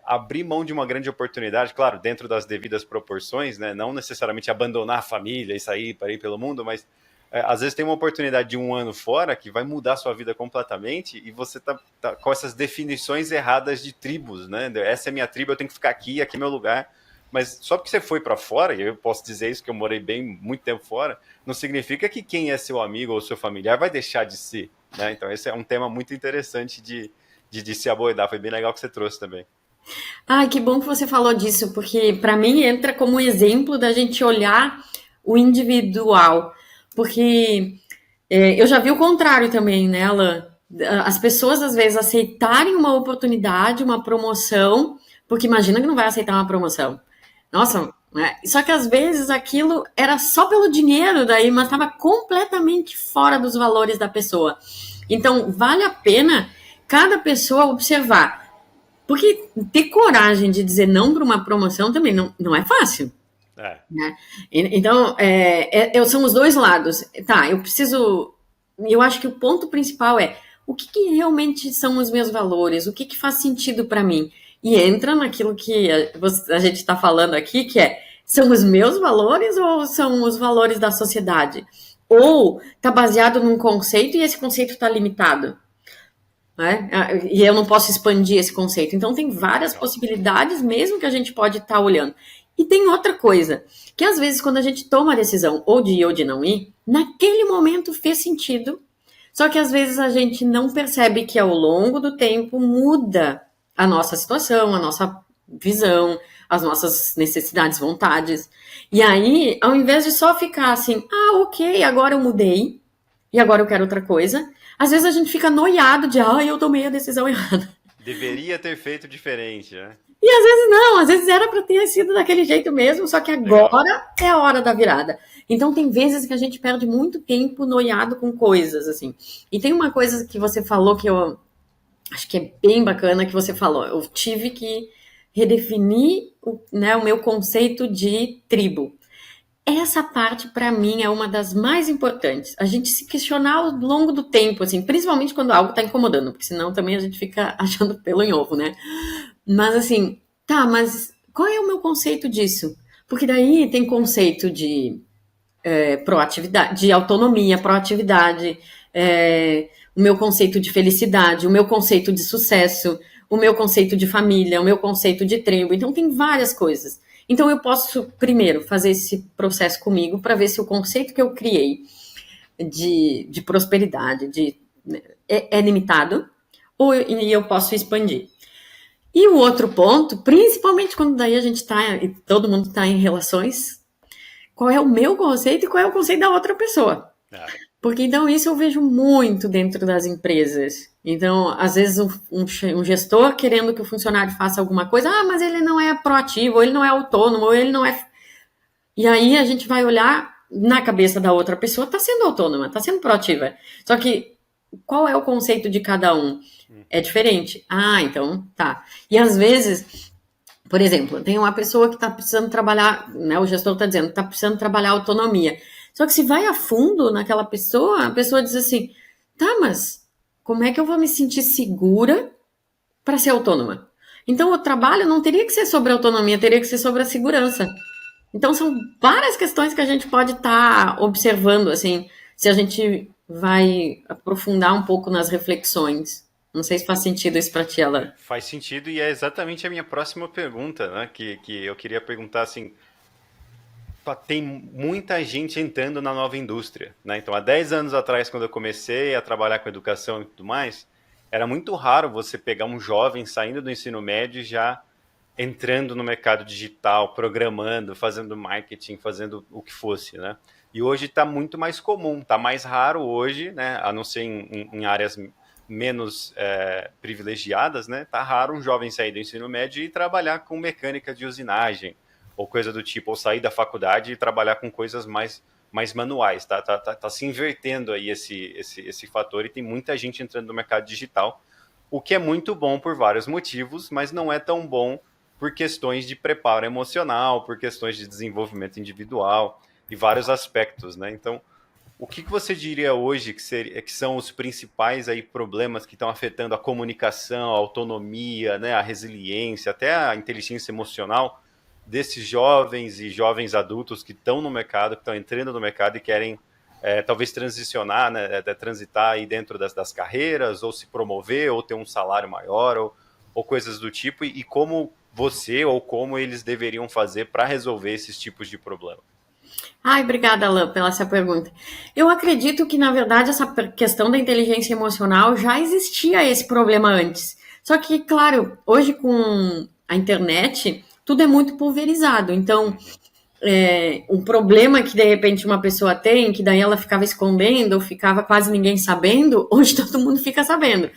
abrir mão de uma grande oportunidade, claro, dentro das devidas proporções, né? Não necessariamente abandonar a família e sair para ir pelo mundo, mas às vezes tem uma oportunidade de um ano fora que vai mudar a sua vida completamente e você tá com essas definições erradas de tribos, né? Essa é minha tribo, eu tenho que ficar aqui, aqui é meu lugar. Mas só porque você foi para fora, e eu posso dizer isso, que eu morei muito tempo fora, não significa que quem é seu amigo ou seu familiar vai deixar de ser, né? Então esse é um tema muito interessante de se abordar. Foi bem legal que você trouxe também. Ai, que bom que você falou disso, porque para mim entra como exemplo da gente olhar o individual. Porque eu já vi o contrário também, né, Alan? As pessoas às vezes aceitarem uma oportunidade, uma promoção, porque imagina que não vai aceitar uma promoção. Nossa, né? Só que às vezes aquilo era só pelo dinheiro daí, mas estava completamente fora dos valores da pessoa. Então, vale a pena cada pessoa observar. Porque ter coragem de dizer não para uma promoção também não é fácil. É. Né? Então, são os dois lados. Tá, eu preciso. Eu acho que o ponto principal é o que realmente são os meus valores, o que faz sentido para mim. E entra naquilo que a gente está falando aqui, que são os meus valores ou são os valores da sociedade? Ou está baseado num conceito e esse conceito está limitado? Né? E eu não posso expandir esse conceito. Então, tem várias possibilidades, mesmo que a gente pode estar olhando. E tem outra coisa, que às vezes quando a gente toma a decisão ou de ir ou de não ir, naquele momento fez sentido, só que às vezes a gente não percebe que ao longo do tempo muda a nossa situação, a nossa visão, as nossas necessidades, vontades. E aí, ao invés de só ficar assim, ok, agora eu mudei, e agora eu quero outra coisa, às vezes a gente fica noiado de, eu tomei a decisão errada. Deveria ter feito diferente, né? E às vezes não, às vezes era para ter sido daquele jeito mesmo, só que agora Legal. É a hora da virada. Então tem vezes que a gente perde muito tempo noiado com coisas, assim. E tem uma coisa que você falou que eu acho que é bem bacana que você falou. Eu tive que redefinir o meu conceito de tribo. Essa parte, para mim, é uma das mais importantes. A gente se questionar ao longo do tempo, assim, principalmente quando algo está incomodando, porque senão também a gente fica achando pelo em ovo, né? Mas assim, mas qual é o meu conceito disso? Porque daí tem conceito de proatividade, de autonomia, proatividade, o meu conceito de felicidade, o meu conceito de sucesso, o meu conceito de família, o meu conceito de tribo. Então tem várias coisas. Então eu posso, primeiro, fazer esse processo comigo para ver se o conceito que eu criei de prosperidade é limitado ou eu posso expandir. E o outro ponto, principalmente quando daí a gente está, e todo mundo está em relações, qual é o meu conceito e qual é o conceito da outra pessoa. Porque então isso eu vejo muito dentro das empresas. Então, às vezes um gestor querendo que o funcionário faça alguma coisa, mas ele não é proativo, ou ele não é autônomo, ou ele não é... E aí a gente vai olhar na cabeça da outra pessoa, está sendo autônoma, está sendo proativa. Só que qual é o conceito de cada um? É diferente. Então, tá. E às vezes Por exemplo, tem uma pessoa que está precisando trabalhar, né, o gestor está dizendo, está precisando trabalhar autonomia. Só que se vai a fundo naquela pessoa, a pessoa diz assim, tá, mas como é que eu vou me sentir segura para ser autônoma? Então, o trabalho não teria que ser sobre autonomia, teria que ser sobre a segurança. Então, são várias questões que a gente pode estar observando, assim, se a gente vai aprofundar um pouco nas reflexões. Não sei se faz sentido isso para ti, Alan. Faz sentido e é exatamente a minha próxima pergunta, né? Que eu queria perguntar assim, tem muita gente entrando na nova indústria, né? Então, há 10 anos atrás, quando eu comecei a trabalhar com educação e tudo mais, era muito raro você pegar um jovem saindo do ensino médio e já entrando no mercado digital, programando, fazendo marketing, fazendo o que fosse, né? E hoje está muito mais comum, está mais raro hoje, né? A não ser em áreas menos privilegiadas, né? Tá raro um jovem sair do ensino médio e trabalhar com mecânica de usinagem ou coisa do tipo, ou sair da faculdade e trabalhar com coisas mais manuais, tá se invertendo aí esse fator e tem muita gente entrando no mercado digital, o que é muito bom por vários motivos, mas não é tão bom por questões de preparo emocional, por questões de desenvolvimento individual e vários aspectos, né? Então, o que você diria hoje que são os principais aí problemas que estão afetando a comunicação, a autonomia, né, a resiliência, até a inteligência emocional desses jovens e jovens adultos que estão no mercado, que estão entrando no mercado e querem talvez transicionar, né, transitar aí dentro das carreiras, ou se promover, ou ter um salário maior, ou coisas do tipo, e como você ou como eles deveriam fazer para resolver esses tipos de problema? Ai, obrigada, Alan, pela essa pergunta. Eu acredito que, na verdade, essa questão da inteligência emocional já existia esse problema antes. Só que, claro, hoje com a internet, tudo é muito pulverizado. Então, um problema que, de repente, uma pessoa tem, que daí ela ficava escondendo, ou ficava quase ninguém sabendo, hoje todo mundo fica sabendo.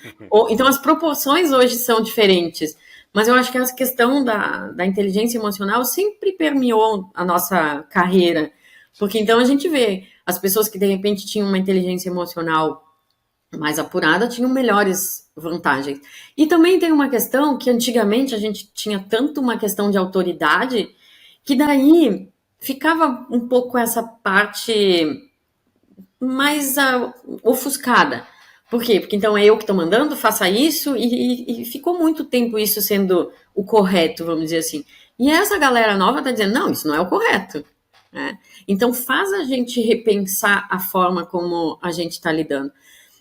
Então, as proporções hoje são diferentes. Mas eu acho que essa questão da inteligência emocional sempre permeou a nossa carreira. Porque então a gente vê as pessoas que de repente tinham uma inteligência emocional mais apurada tinham melhores vantagens. E também tem uma questão que antigamente a gente tinha tanto uma questão de autoridade que daí ficava um pouco essa parte mais ofuscada. Por quê? Porque então é eu que estou mandando, faça isso, e ficou muito tempo isso sendo o correto, vamos dizer assim. E essa galera nova está dizendo, não, isso não é o correto. Né? Então faz a gente repensar a forma como a gente está lidando.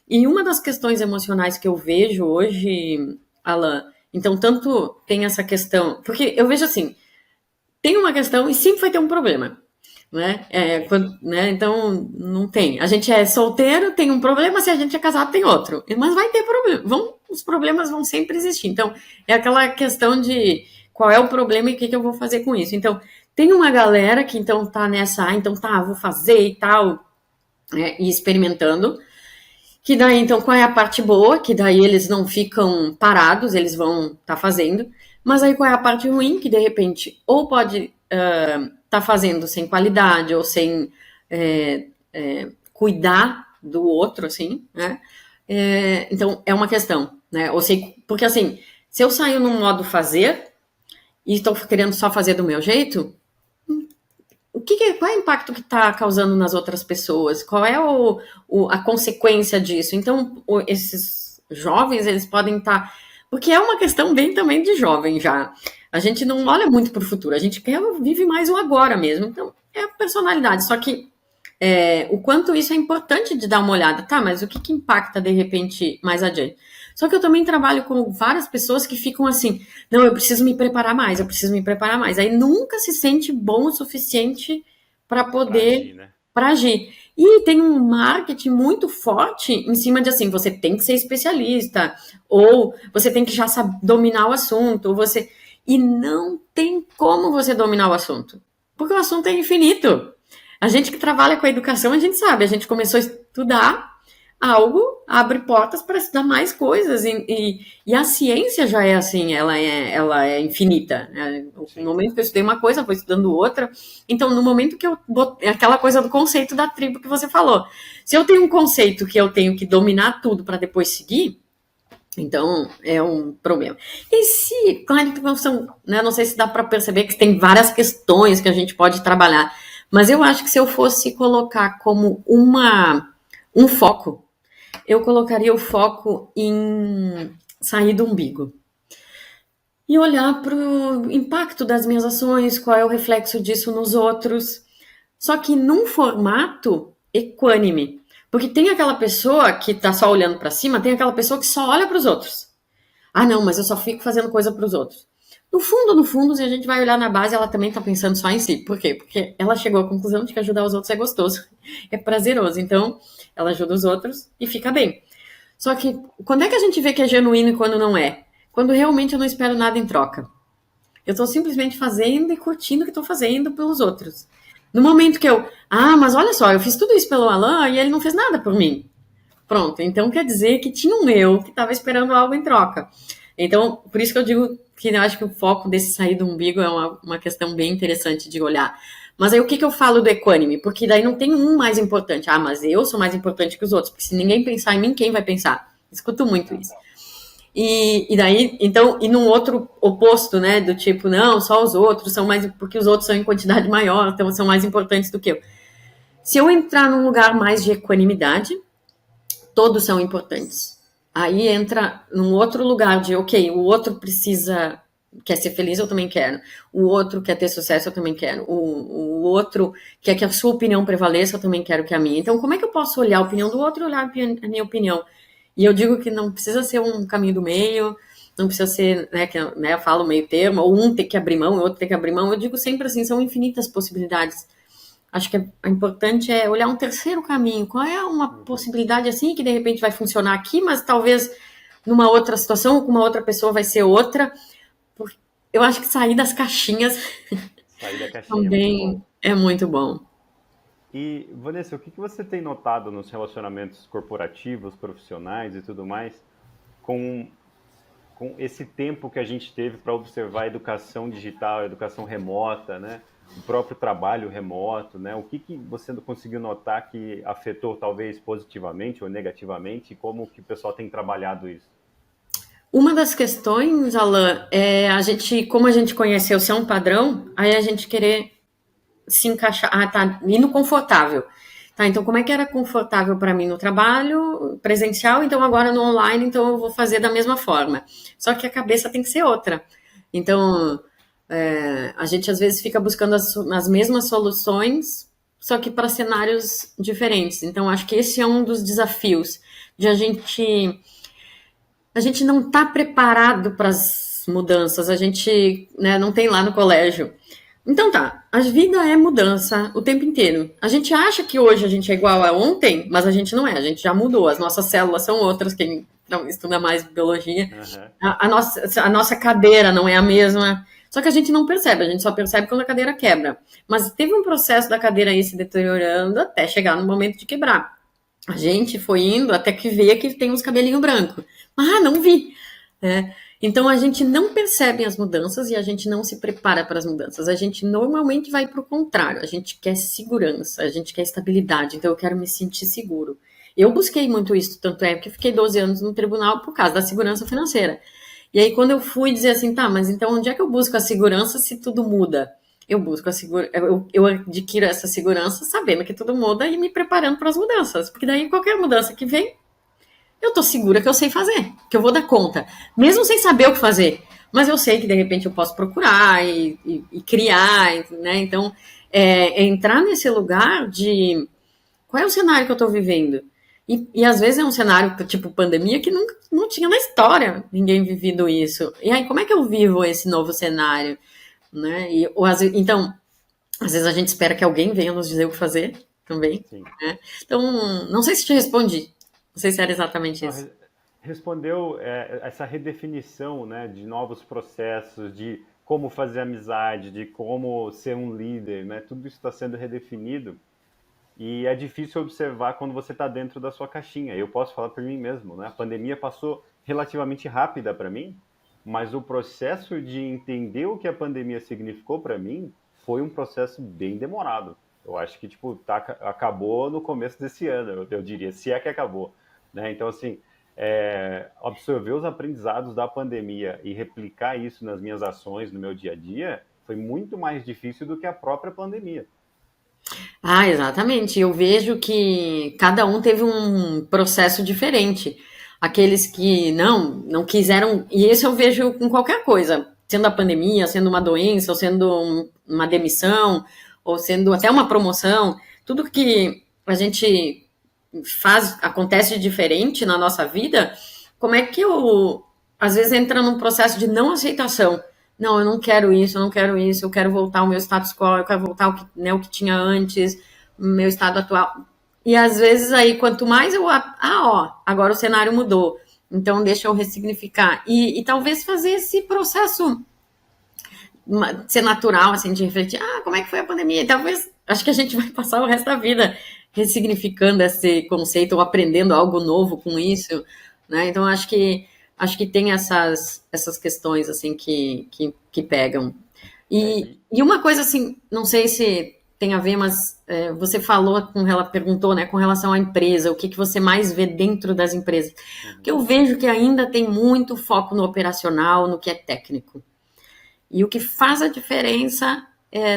E uma das questões emocionais que eu vejo hoje, Alan, então tanto tem essa questão, porque eu vejo assim, tem uma questão e sempre vai ter um problema. Né? Então, não tem. A gente é solteiro, tem um problema, se a gente é casado, tem outro. Mas vai ter problema. Os problemas vão sempre existir. Então, é aquela questão de qual é o problema e o que eu vou fazer com isso. Então, tem uma galera que então tá nessa, então tá, vou fazer e tal, e experimentando. Que daí, então, qual é a parte boa? Que daí eles não ficam parados, eles vão tá fazendo. Mas aí qual é a parte ruim? Que de repente, ou pode tá fazendo sem qualidade ou sem cuidar do outro, assim, né? Então, é uma questão, né? Ou sei, porque assim, se eu saio num modo fazer e estou querendo só fazer do meu jeito, qual é o impacto que está causando nas outras pessoas? Qual é a consequência disso? Então, esses jovens, eles podem estar... Porque é uma questão bem também de jovem já. A gente não olha muito para o futuro, a gente vive mais o agora mesmo. Então, é a personalidade. Só que o quanto isso é importante de dar uma olhada. Tá, mas o que impacta, de repente, mais adiante? Só que eu também trabalho com várias pessoas que ficam assim, não, eu preciso me preparar mais, eu preciso me preparar mais. Aí nunca se sente bom o suficiente para poder para agir. E tem um marketing muito forte em cima de assim, você tem que ser especialista, ou você tem que já dominar o assunto, ou você... E não tem como você dominar o assunto, porque o assunto é infinito. A gente que trabalha com a educação, a gente sabe, a gente começou a estudar algo, abre portas para estudar mais coisas, e a ciência já é assim, ela é infinita. No momento que eu estudei uma coisa, vou estudando outra. Então, no momento que eu botei aquela coisa do conceito da tribo que você falou, se eu tenho um conceito que eu tenho que dominar tudo para depois seguir, Então, é um problema. E se, claro que não são, né, não sei se dá para perceber que tem várias questões que a gente pode trabalhar, mas eu acho que se eu fosse colocar como um foco, eu colocaria o foco em sair do umbigo e olhar para o impacto das minhas ações, qual é o reflexo disso nos outros, só que num formato equânime. Porque tem aquela pessoa que está só olhando para cima, tem aquela pessoa que só olha para os outros. Ah, não, mas eu só fico fazendo coisa para os outros. No fundo, se a gente vai olhar na base, ela também está pensando só em si. Por quê? Porque ela chegou à conclusão de que ajudar os outros é gostoso, é prazeroso. Então, ela ajuda os outros e fica bem. Só que quando é que a gente vê que é genuíno e quando não é? Quando realmente eu não espero nada em troca. Eu estou simplesmente fazendo e curtindo o que estou fazendo pelos outros. No momento que mas olha só, eu fiz tudo isso pelo Alan e ele não fez nada por mim. Pronto, então quer dizer que tinha um eu que estava esperando algo em troca. Então, por isso que eu digo que eu acho que o foco desse sair do umbigo é uma questão bem interessante de olhar. Mas aí o que eu falo do equânime? Porque daí não tem um mais importante. Ah, mas eu sou mais importante que os outros. Porque se ninguém pensar em mim, quem vai pensar? Escuto muito isso. E daí, então, e num outro oposto, né? Do tipo, não, só os outros são mais. Porque os outros são em quantidade maior, então são mais importantes do que eu. Se eu entrar num lugar mais de equanimidade, todos são importantes. Aí entra num outro lugar de, ok, o outro quer ser feliz, eu também quero. O outro quer ter sucesso, eu também quero. O outro quer que a sua opinião prevaleça, eu também quero que a minha. Então, como é que eu posso olhar a opinião do outro e olhar a minha opinião? E eu digo que não precisa ser um caminho do meio, não precisa ser, eu falo meio termo, ou um ter que abrir mão, o outro ter que abrir mão. Eu digo sempre assim, são infinitas possibilidades. Acho que é importante é olhar um terceiro caminho. Qual é uma possibilidade assim que de repente vai funcionar aqui, mas talvez numa outra situação, com uma outra pessoa vai ser outra. Eu acho que sair das caixinhas Sair da caixinha é muito bom. também é muito bom. E, Vanessa, o que você tem notado nos relacionamentos corporativos, profissionais e tudo mais, com, com esse tempo que a gente teve para observar a educação digital, a educação remota, né? O próprio trabalho remoto, né? O que você conseguiu notar que afetou talvez positivamente ou negativamente e como que o pessoal tem trabalhado isso? Uma das questões, Alan, é como a gente conheceu ser um padrão, aí a gente querer se encaixar, tá indo confortável. Tá, então como é que era confortável para mim no trabalho presencial, então agora no online, então eu vou fazer da mesma forma. Só que a cabeça tem que ser outra. Então, a gente às vezes fica buscando as mesmas soluções, só que para cenários diferentes. Então, acho que esse é um dos desafios de a gente não está preparado para as mudanças, a gente, né, não tem lá no colégio. Então tá, a vida é mudança o tempo inteiro. A gente acha que hoje a gente é igual a ontem, mas a gente não é, a gente já mudou, as nossas células são outras, quem estuda mais biologia. Uhum. A nossa cadeira não é a mesma, só que a gente não percebe, a gente só percebe quando a cadeira quebra. Mas teve um processo da cadeira aí se deteriorando até chegar no momento de quebrar. A gente foi indo até que vê que tem uns cabelinhos brancos. Ah, não vi. Então a gente não percebe as mudanças e a gente não se prepara para as mudanças. A gente normalmente vai para o contrário. A gente quer segurança, a gente quer estabilidade. Então eu quero me sentir seguro. Eu busquei muito isso, tanto é que eu fiquei 12 anos no tribunal por causa da segurança financeira. E aí quando eu fui dizer assim, tá, mas então onde é que eu busco a segurança se tudo muda? Eu busco eu adquiro essa segurança sabendo que tudo muda e me preparando para as mudanças. Porque daí qualquer mudança que vem, eu tô segura que eu sei fazer, que eu vou dar conta. Mesmo sem saber o que fazer. Mas eu sei que de repente eu posso procurar e criar, né? Então, entrar nesse lugar de qual é o cenário que eu tô vivendo. E às vezes é um cenário tipo pandemia que nunca, não tinha na história ninguém vivido isso. E aí, como é que eu vivo esse novo cenário? Né? Então, às vezes a gente espera que alguém venha nos dizer o que fazer também. Sim. Né? Então, não sei se te respondi. Não sei se era exatamente Não, isso. respondeu essa redefinição, né, de novos processos, de como fazer amizade, de como ser um líder, né? Tudo isso está sendo redefinido e é difícil observar quando você está dentro da sua caixinha. Eu posso falar por mim mesmo, né? A pandemia passou relativamente rápida para mim, mas o processo de entender o que a pandemia significou para mim foi um processo bem demorado. Eu acho que acabou no começo desse ano, eu diria, se é que acabou, né? Então assim, absorver os aprendizados da pandemia e replicar isso nas minhas ações, no meu dia a dia, foi muito mais difícil do que a própria pandemia. Ah, exatamente. Eu vejo que cada um teve um processo diferente. Aqueles que não quiseram, e isso eu vejo com qualquer coisa, sendo a pandemia, sendo uma doença, ou sendo uma demissão, ou sendo até uma promoção, tudo que a gente faz, acontece de diferente na nossa vida, como é que eu, às vezes, entra num processo de não aceitação? Não, eu não quero isso, eu não quero isso, eu quero voltar ao meu status quo, eu quero voltar ao que, né, o que tinha antes, meu estado atual. E às vezes aí, quanto mais eu. Agora o cenário mudou. Então deixa eu ressignificar. E talvez fazer esse processo ser natural, assim, de refletir, como é que foi a pandemia? E talvez, acho que a gente vai passar o resto da vida ressignificando esse conceito ou aprendendo algo novo com isso, né? Então acho que tem essas questões assim que pegam. É, E, e, e uma coisa assim, não sei se tem a ver, mas você falou perguntou, né, com relação à empresa, o que você mais vê dentro das empresas? Porque eu vejo que ainda tem muito foco no operacional, no que é técnico. E o que faz a diferença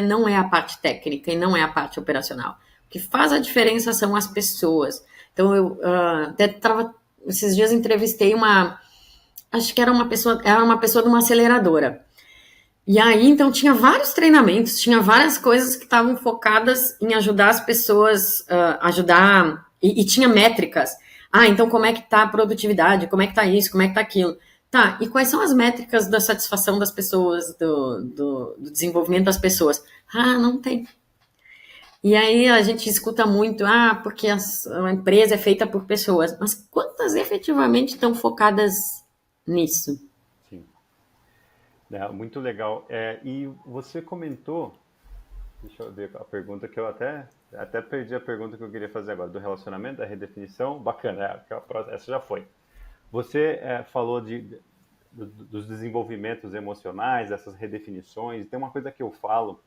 não é a parte técnica e não é a parte operacional. O que faz a diferença são as pessoas. Então, eu até esses dias entrevistei acho que era uma pessoa de uma aceleradora. E aí, então, tinha vários treinamentos, tinha várias coisas que estavam focadas em ajudar as pessoas, e tinha métricas. Então como é que tá a produtividade? Como é que tá isso? Como é que tá aquilo? Tá, e quais são as métricas da satisfação das pessoas, do desenvolvimento das pessoas? Não tem. E aí a gente escuta muito, porque a empresa é feita por pessoas. Mas quantas efetivamente estão focadas nisso? sim, muito legal. E você comentou, deixa eu ver a pergunta que eu até perdi a pergunta que eu queria fazer agora, do relacionamento, da redefinição. Bacana, essa já foi. Você falou dos desenvolvimentos emocionais, dessas redefinições. Tem uma coisa que eu falo,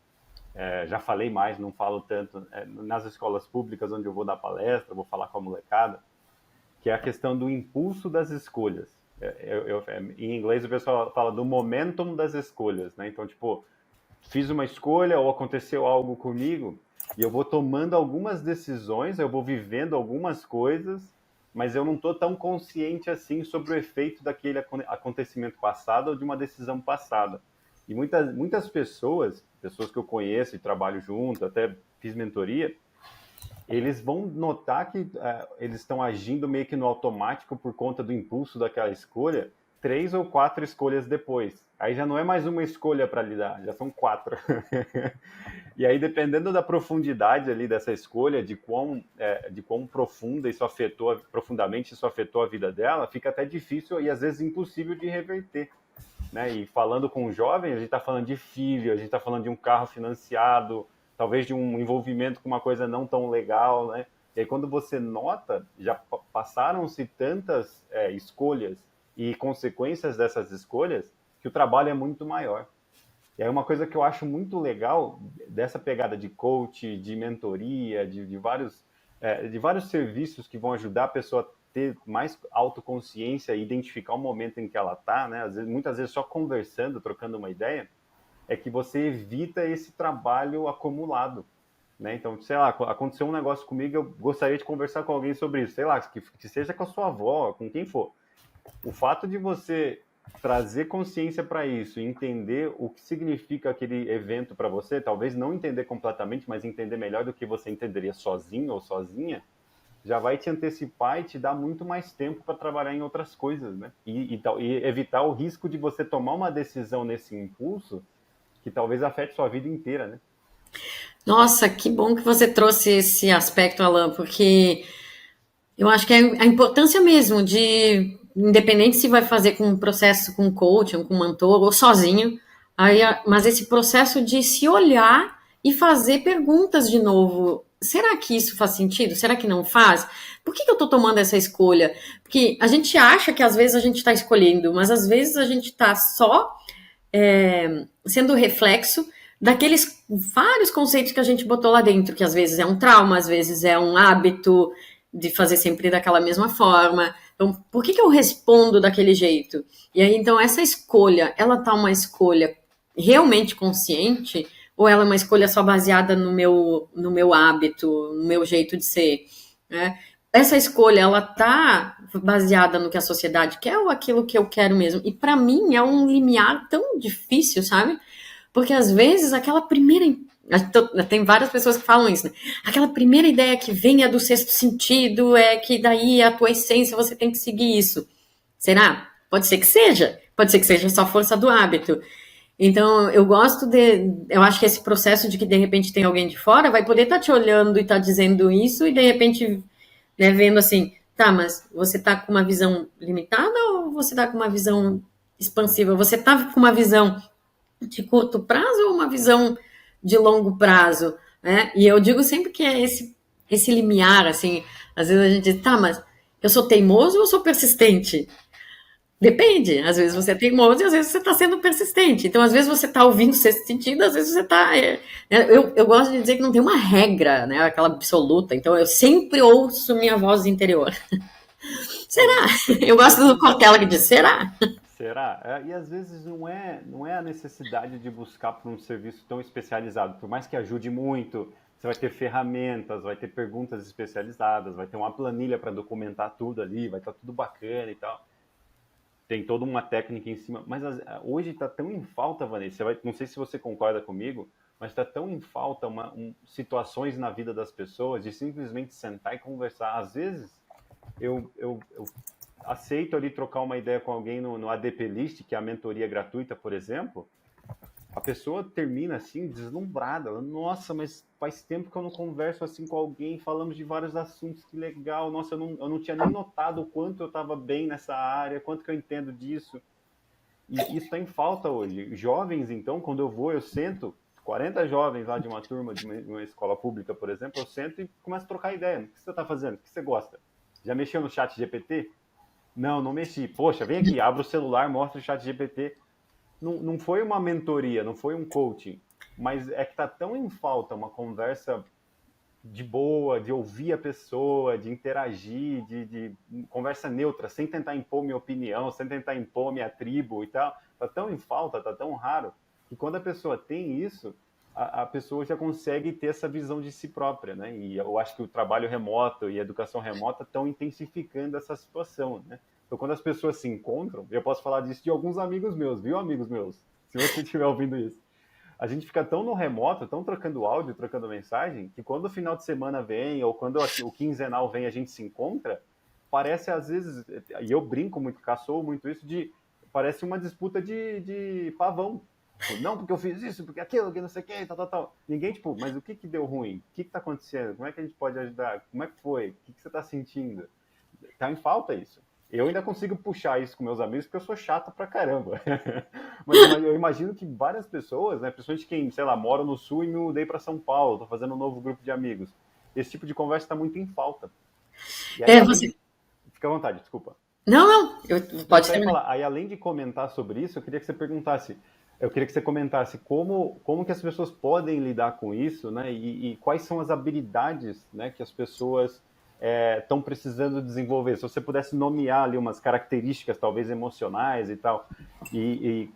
já falei mais, não falo tanto, nas escolas públicas onde eu vou dar palestra, vou falar com a molecada, que é a questão do impulso das escolhas. Em inglês o pessoal fala do momentum das escolhas, né? Então, tipo, fiz uma escolha ou aconteceu algo comigo e eu vou tomando algumas decisões, eu vou vivendo algumas coisas, mas eu não estou tão consciente assim sobre o efeito daquele acontecimento passado ou de uma decisão passada. E muitas pessoas que eu conheço e trabalho junto, até fiz mentoria, eles vão notar que eles estão agindo meio que no automático por conta do impulso daquela escolha, 3 ou 4 escolhas depois. Aí já não é mais uma escolha para lidar, já são 4. E aí, dependendo da profundidade ali dessa escolha, de quão profundamente isso afetou a vida dela, fica até difícil e às vezes impossível de reverter. Né? E falando com um jovem, a gente está falando de filho, a gente está falando de um carro financiado, talvez de um envolvimento com uma coisa não tão legal, né? E aí quando você nota, já passaram-se tantas escolhas e consequências dessas escolhas, que o trabalho é muito maior. E aí uma coisa que eu acho muito legal dessa pegada de coach, de mentoria, de vários serviços que vão ajudar a pessoa a ter mais autoconsciência e identificar o momento em que ela está, né? Muitas vezes só conversando, trocando uma ideia, é que você evita esse trabalho acumulado, né? Então, sei lá, aconteceu um negócio comigo, eu gostaria de conversar com alguém sobre isso, sei lá, que seja com a sua avó, com quem for. O fato de você trazer consciência para isso, entender o que significa aquele evento para você, talvez não entender completamente, mas entender melhor do que você entenderia sozinho ou sozinha, já vai te antecipar e te dar muito mais tempo para trabalhar em outras coisas, né? E evitar o risco de você tomar uma decisão nesse impulso que talvez afete sua vida inteira, né? Nossa, que bom que você trouxe esse aspecto, Alan, porque eu acho que é a importância mesmo de, independente se vai fazer com um processo com coach, com um mentor ou sozinho, mas esse processo de se olhar e fazer perguntas de novo. Será que isso faz sentido? Será que não faz? Por que eu estou tomando essa escolha? Porque a gente acha que às vezes a gente está escolhendo, mas às vezes a gente está só sendo reflexo daqueles vários conceitos que a gente botou lá dentro, que às vezes é um trauma, às vezes é um hábito de fazer sempre daquela mesma forma, Então, por que eu respondo daquele jeito? E aí, então, essa escolha, ela tá uma escolha realmente consciente ou ela é uma escolha só baseada no meu hábito, no meu jeito de ser, né? Essa escolha, ela tá baseada no que a sociedade quer ou aquilo que eu quero mesmo? E para mim é um limiar tão difícil, sabe? Porque às vezes aquela primeira. Tem várias pessoas que falam isso, né? Aquela primeira ideia que vem é do sexto sentido, é que daí a tua essência você tem que seguir isso. Será? Pode ser que seja. Pode ser que seja só força do hábito. Então, eu gosto de. Eu acho que esse processo de que de repente tem alguém de fora vai poder estar te olhando e estar dizendo isso, e de repente, né, vendo assim, tá, mas você está com uma visão limitada ou você está com uma visão expansiva? Você está com uma visão de curto prazo ou uma visão de longo prazo, né? E eu digo sempre que é esse limiar, assim, às vezes a gente diz, tá, mas eu sou teimoso ou eu sou persistente? Depende, às vezes você é teimoso e às vezes você está sendo persistente. Então, às vezes você está ouvindo o sexto sentido, às vezes você está. Eu gosto de dizer que não tem uma regra, né? Aquela absoluta. Então, eu sempre ouço minha voz interior. Será? Eu gosto do Cortella que diz, será? Será? E às vezes não é a necessidade de buscar por um serviço tão especializado. Por mais que ajude muito, você vai ter ferramentas, vai ter perguntas especializadas, vai ter uma planilha para documentar tudo ali, vai estar tudo bacana e tal. Tem toda uma técnica em cima. Mas hoje está tão em falta, Vanessa, não sei se você concorda comigo, mas está tão em falta situações na vida das pessoas de simplesmente sentar e conversar. Às vezes, eu aceito ali trocar uma ideia com alguém no ADP List, que é a mentoria gratuita, por exemplo. A pessoa termina assim, deslumbrada. Ela, nossa, mas faz tempo que eu não converso assim com alguém, falamos de vários assuntos, que legal. Nossa, eu não tinha nem notado o quanto eu estava bem nessa área, quanto que eu entendo disso. E isso está em falta hoje. Jovens, então, quando eu sento, 40 jovens lá de uma turma de uma escola pública, por exemplo, eu sento e começo a trocar ideia. O que você está fazendo? O que você gosta? Já mexeu no chat GPT? Não mexi. Poxa, vem aqui, abre o celular, mostra o chat GPT. Não foi uma mentoria, não foi um coaching, mas é que está tão em falta uma conversa de boa, de ouvir a pessoa, de interagir, de conversa neutra, sem tentar impor minha opinião, sem tentar impor minha tribo e tal. Está tão em falta, está tão raro, que quando a pessoa tem isso, a pessoa já consegue ter essa visão de si própria, né? E eu acho que o trabalho remoto e a educação remota estão intensificando essa situação, né? Então, quando as pessoas se encontram, eu posso falar disso de alguns amigos meus, viu, amigos meus? Se você estiver ouvindo isso. A gente fica tão no remoto, tão trocando áudio, trocando mensagem, que quando o final de semana vem, ou quando o quinzenal vem, a gente se encontra, parece às vezes, e eu brinco muito, caçoo muito isso, parece uma disputa de pavão. Não, porque eu fiz isso, porque aquilo, que não sei o que, tal. Ninguém, tipo, mas o que deu ruim? O que tá acontecendo? Como é que a gente pode ajudar? Como é que foi? O que você tá sentindo? Tá em falta isso. Eu ainda consigo puxar isso com meus amigos, porque eu sou chato pra caramba. Mas eu imagino que várias pessoas, né, principalmente quem, sei lá, mora no Sul e me mudei para São Paulo, tô fazendo um novo grupo de amigos. Esse tipo de conversa está muito em falta. E aí, fica à vontade, desculpa. Não, pode terminar. Aí, além de comentar sobre isso, eu queria que você comentasse como que as pessoas podem lidar com isso, né, e quais são as habilidades, né, que as pessoas estão precisando desenvolver. Se você pudesse nomear ali umas características, talvez emocionais e tal, e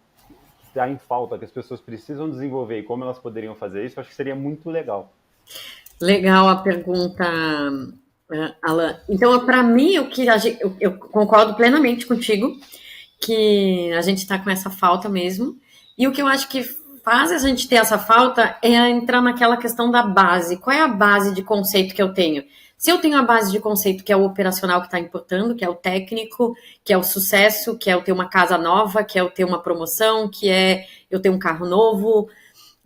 está em falta, que as pessoas precisam desenvolver e como elas poderiam fazer isso, eu acho que seria muito legal. Legal a pergunta, Alan. Então, para mim, eu concordo plenamente contigo que a gente está com essa falta mesmo. E o que eu acho que faz a gente ter essa falta é entrar naquela questão da base. Qual é a base de conceito que eu tenho? Se eu tenho a base de conceito que é o operacional que está importando, que é o técnico, que é o sucesso, que é eu ter uma casa nova, que é eu ter uma promoção, que é eu ter um carro novo.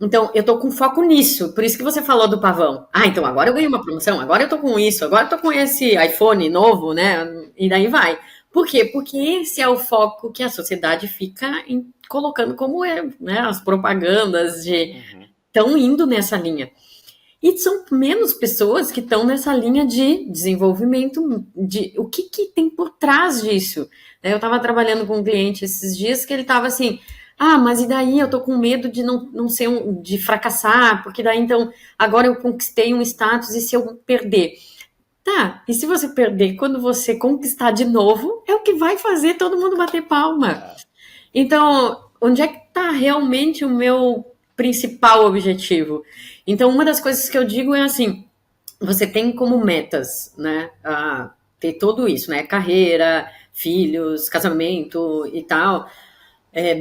Então, eu tô com foco nisso. Por isso que você falou do pavão. Ah, então agora eu ganhei uma promoção, agora eu tô com isso, agora eu tô com esse iPhone novo, né? E daí vai. Por quê? Porque esse é o foco que a sociedade fica colocando como né? As propagandas estão indo nessa linha. E são menos pessoas que estão nessa linha de desenvolvimento, de o que tem por trás disso. Eu estava trabalhando com um cliente esses dias que ele estava assim, mas e daí eu tô com medo de não ser de fracassar, porque daí então agora eu conquistei um status e se eu perder? Tá, e se você perder, quando você conquistar de novo, é o que vai fazer todo mundo bater palma. Então, onde é que está realmente o meu principal objetivo? Então, uma das coisas que eu digo é assim, você tem como metas, né, ter tudo isso, né, carreira, filhos, casamento e tal,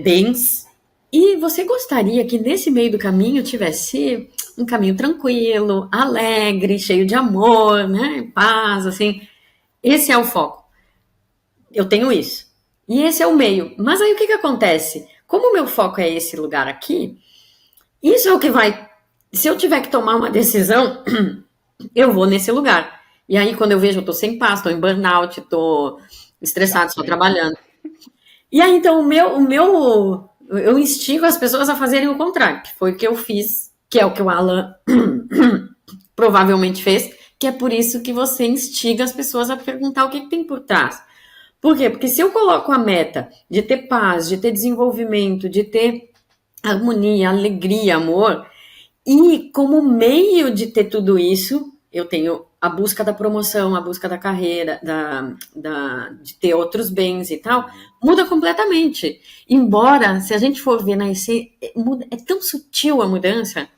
bens, e você gostaria que nesse meio do caminho tivesse um caminho tranquilo, alegre, cheio de amor, né, paz, assim, esse é o foco. Eu tenho isso. E esse é o meio. Mas aí o que acontece? Como o meu foco é esse lugar aqui, isso é o que vai. Se eu tiver que tomar uma decisão, eu vou nesse lugar. E aí, quando eu vejo, eu tô sem paz, tô em burnout, tô estressado, estou trabalhando. E aí, então, eu instigo as pessoas a fazerem o contrário, que foi o que eu fiz, que é o que o Alan provavelmente fez, que é por isso que você instiga as pessoas a perguntar o que tem por trás. Por quê? Porque se eu coloco a meta de ter paz, de ter desenvolvimento, de ter harmonia, alegria, amor, e como meio de ter tudo isso, eu tenho a busca da promoção, a busca da carreira, de ter outros bens e tal, muda completamente. Embora, se a gente for ver na essência, é tão sutil a mudança,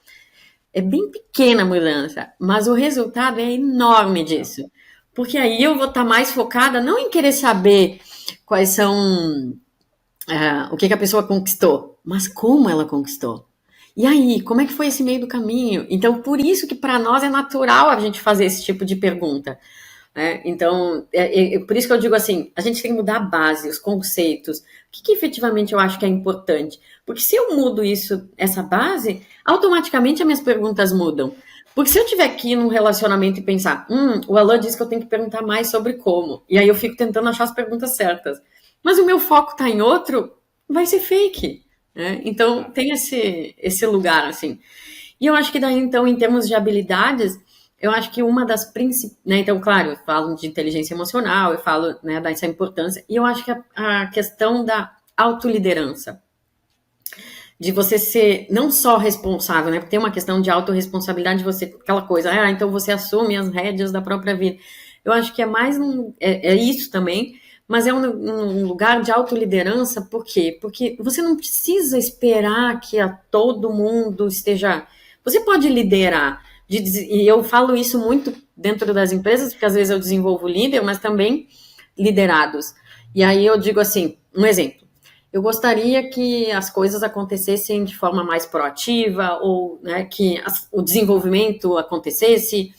é bem pequena a mudança, mas o resultado é enorme disso. Porque aí eu vou estar mais focada não em querer saber quais são o que a pessoa conquistou, mas como ela conquistou. E aí, como é que foi esse meio do caminho? Então, por isso que para nós é natural a gente fazer esse tipo de pergunta. Né? Então, por isso que eu digo assim, a gente tem que mudar a base, os conceitos. O que efetivamente eu acho que é importante? Porque se eu mudo essa base, automaticamente as minhas perguntas mudam. Porque se eu tiver aqui num relacionamento e pensar, o Alan disse que eu tenho que perguntar mais sobre como, e aí eu fico tentando achar as perguntas certas, mas o meu foco está em outro, vai ser fake. Né? Então, tem esse lugar, assim. E eu acho que daí, então, em termos de habilidades, eu acho que uma das principais, né, então, claro, eu falo de inteligência emocional, eu falo, né, dessa importância, e eu acho que a questão da autoliderança, de você ser não só responsável, né, porque tem uma questão de autorresponsabilidade, você, aquela coisa, então você assume as rédeas da própria vida. Eu acho que é mais, isso também, mas é um lugar de autoliderança, por quê? Porque você não precisa esperar que todo mundo esteja... Você pode liderar, e eu falo isso muito dentro das empresas, porque às vezes eu desenvolvo líder, mas também liderados. E aí eu digo assim, um exemplo. Eu gostaria que as coisas acontecessem de forma mais proativa, ou né, que o desenvolvimento acontecesse.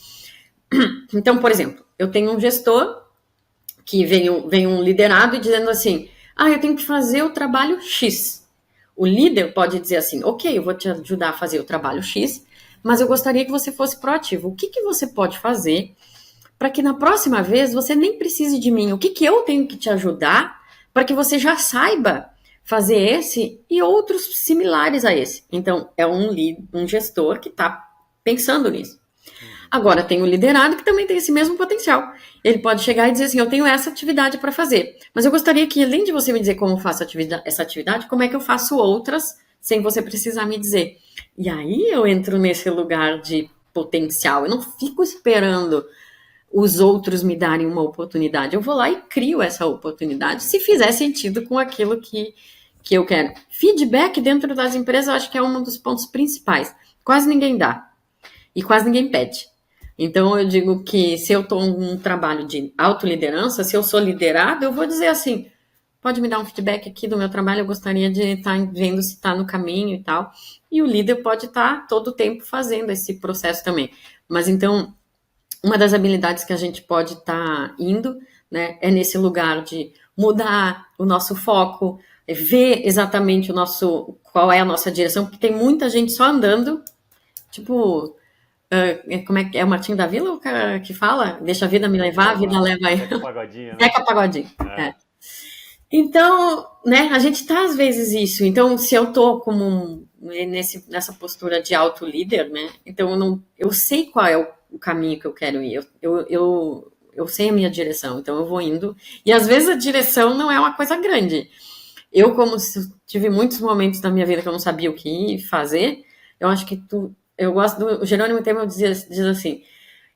Então, por exemplo, eu tenho um gestor que vem um liderado dizendo assim, eu tenho que fazer o trabalho X. O líder pode dizer assim, ok, eu vou te ajudar a fazer o trabalho X, mas eu gostaria que você fosse proativo. O que você pode fazer para que na próxima vez você nem precise de mim? O que eu tenho que te ajudar para que você já saiba fazer esse e outros similares a esse? Então, é um gestor que está pensando nisso. Agora, tem o liderado que também tem esse mesmo potencial. Ele pode chegar e dizer assim, eu tenho essa atividade para fazer, mas eu gostaria que, além de você me dizer como eu faço essa atividade, como é que eu faço outras sem você precisar me dizer. E aí eu entro nesse lugar de potencial. Eu não fico esperando os outros me darem uma oportunidade. Eu vou lá e crio essa oportunidade, se fizer sentido com aquilo que eu quero. Feedback dentro das empresas, eu acho que é um dos pontos principais. Quase ninguém dá. E quase ninguém pede. Então, eu digo que se eu estou num trabalho de autoliderança, se eu sou liderado, eu vou dizer assim, pode me dar um feedback aqui do meu trabalho, eu gostaria de estar vendo se está no caminho e tal. E o líder pode estar todo o tempo fazendo esse processo também. Mas, então, uma das habilidades que a gente pode estar indo, né, é nesse lugar de mudar o nosso foco, ver exatamente qual é a nossa direção, porque tem muita gente só andando, tipo... como é que é o Martinho da Vila o cara que fala? Deixa a vida me levar, a vida leva eu. Zeca Pagodinho, né? Zeca Pagodinho. Então, né, a gente tá às vezes isso. Então, se eu tô como nessa postura de auto-líder, né, então eu sei qual é o caminho que eu quero ir. Eu sei a minha direção, então eu vou indo. E às vezes a direção não é uma coisa grande. Eu, como tive muitos momentos na minha vida que eu não sabia o que fazer, eu acho que eu gosto o Jerônimo Temel diz assim,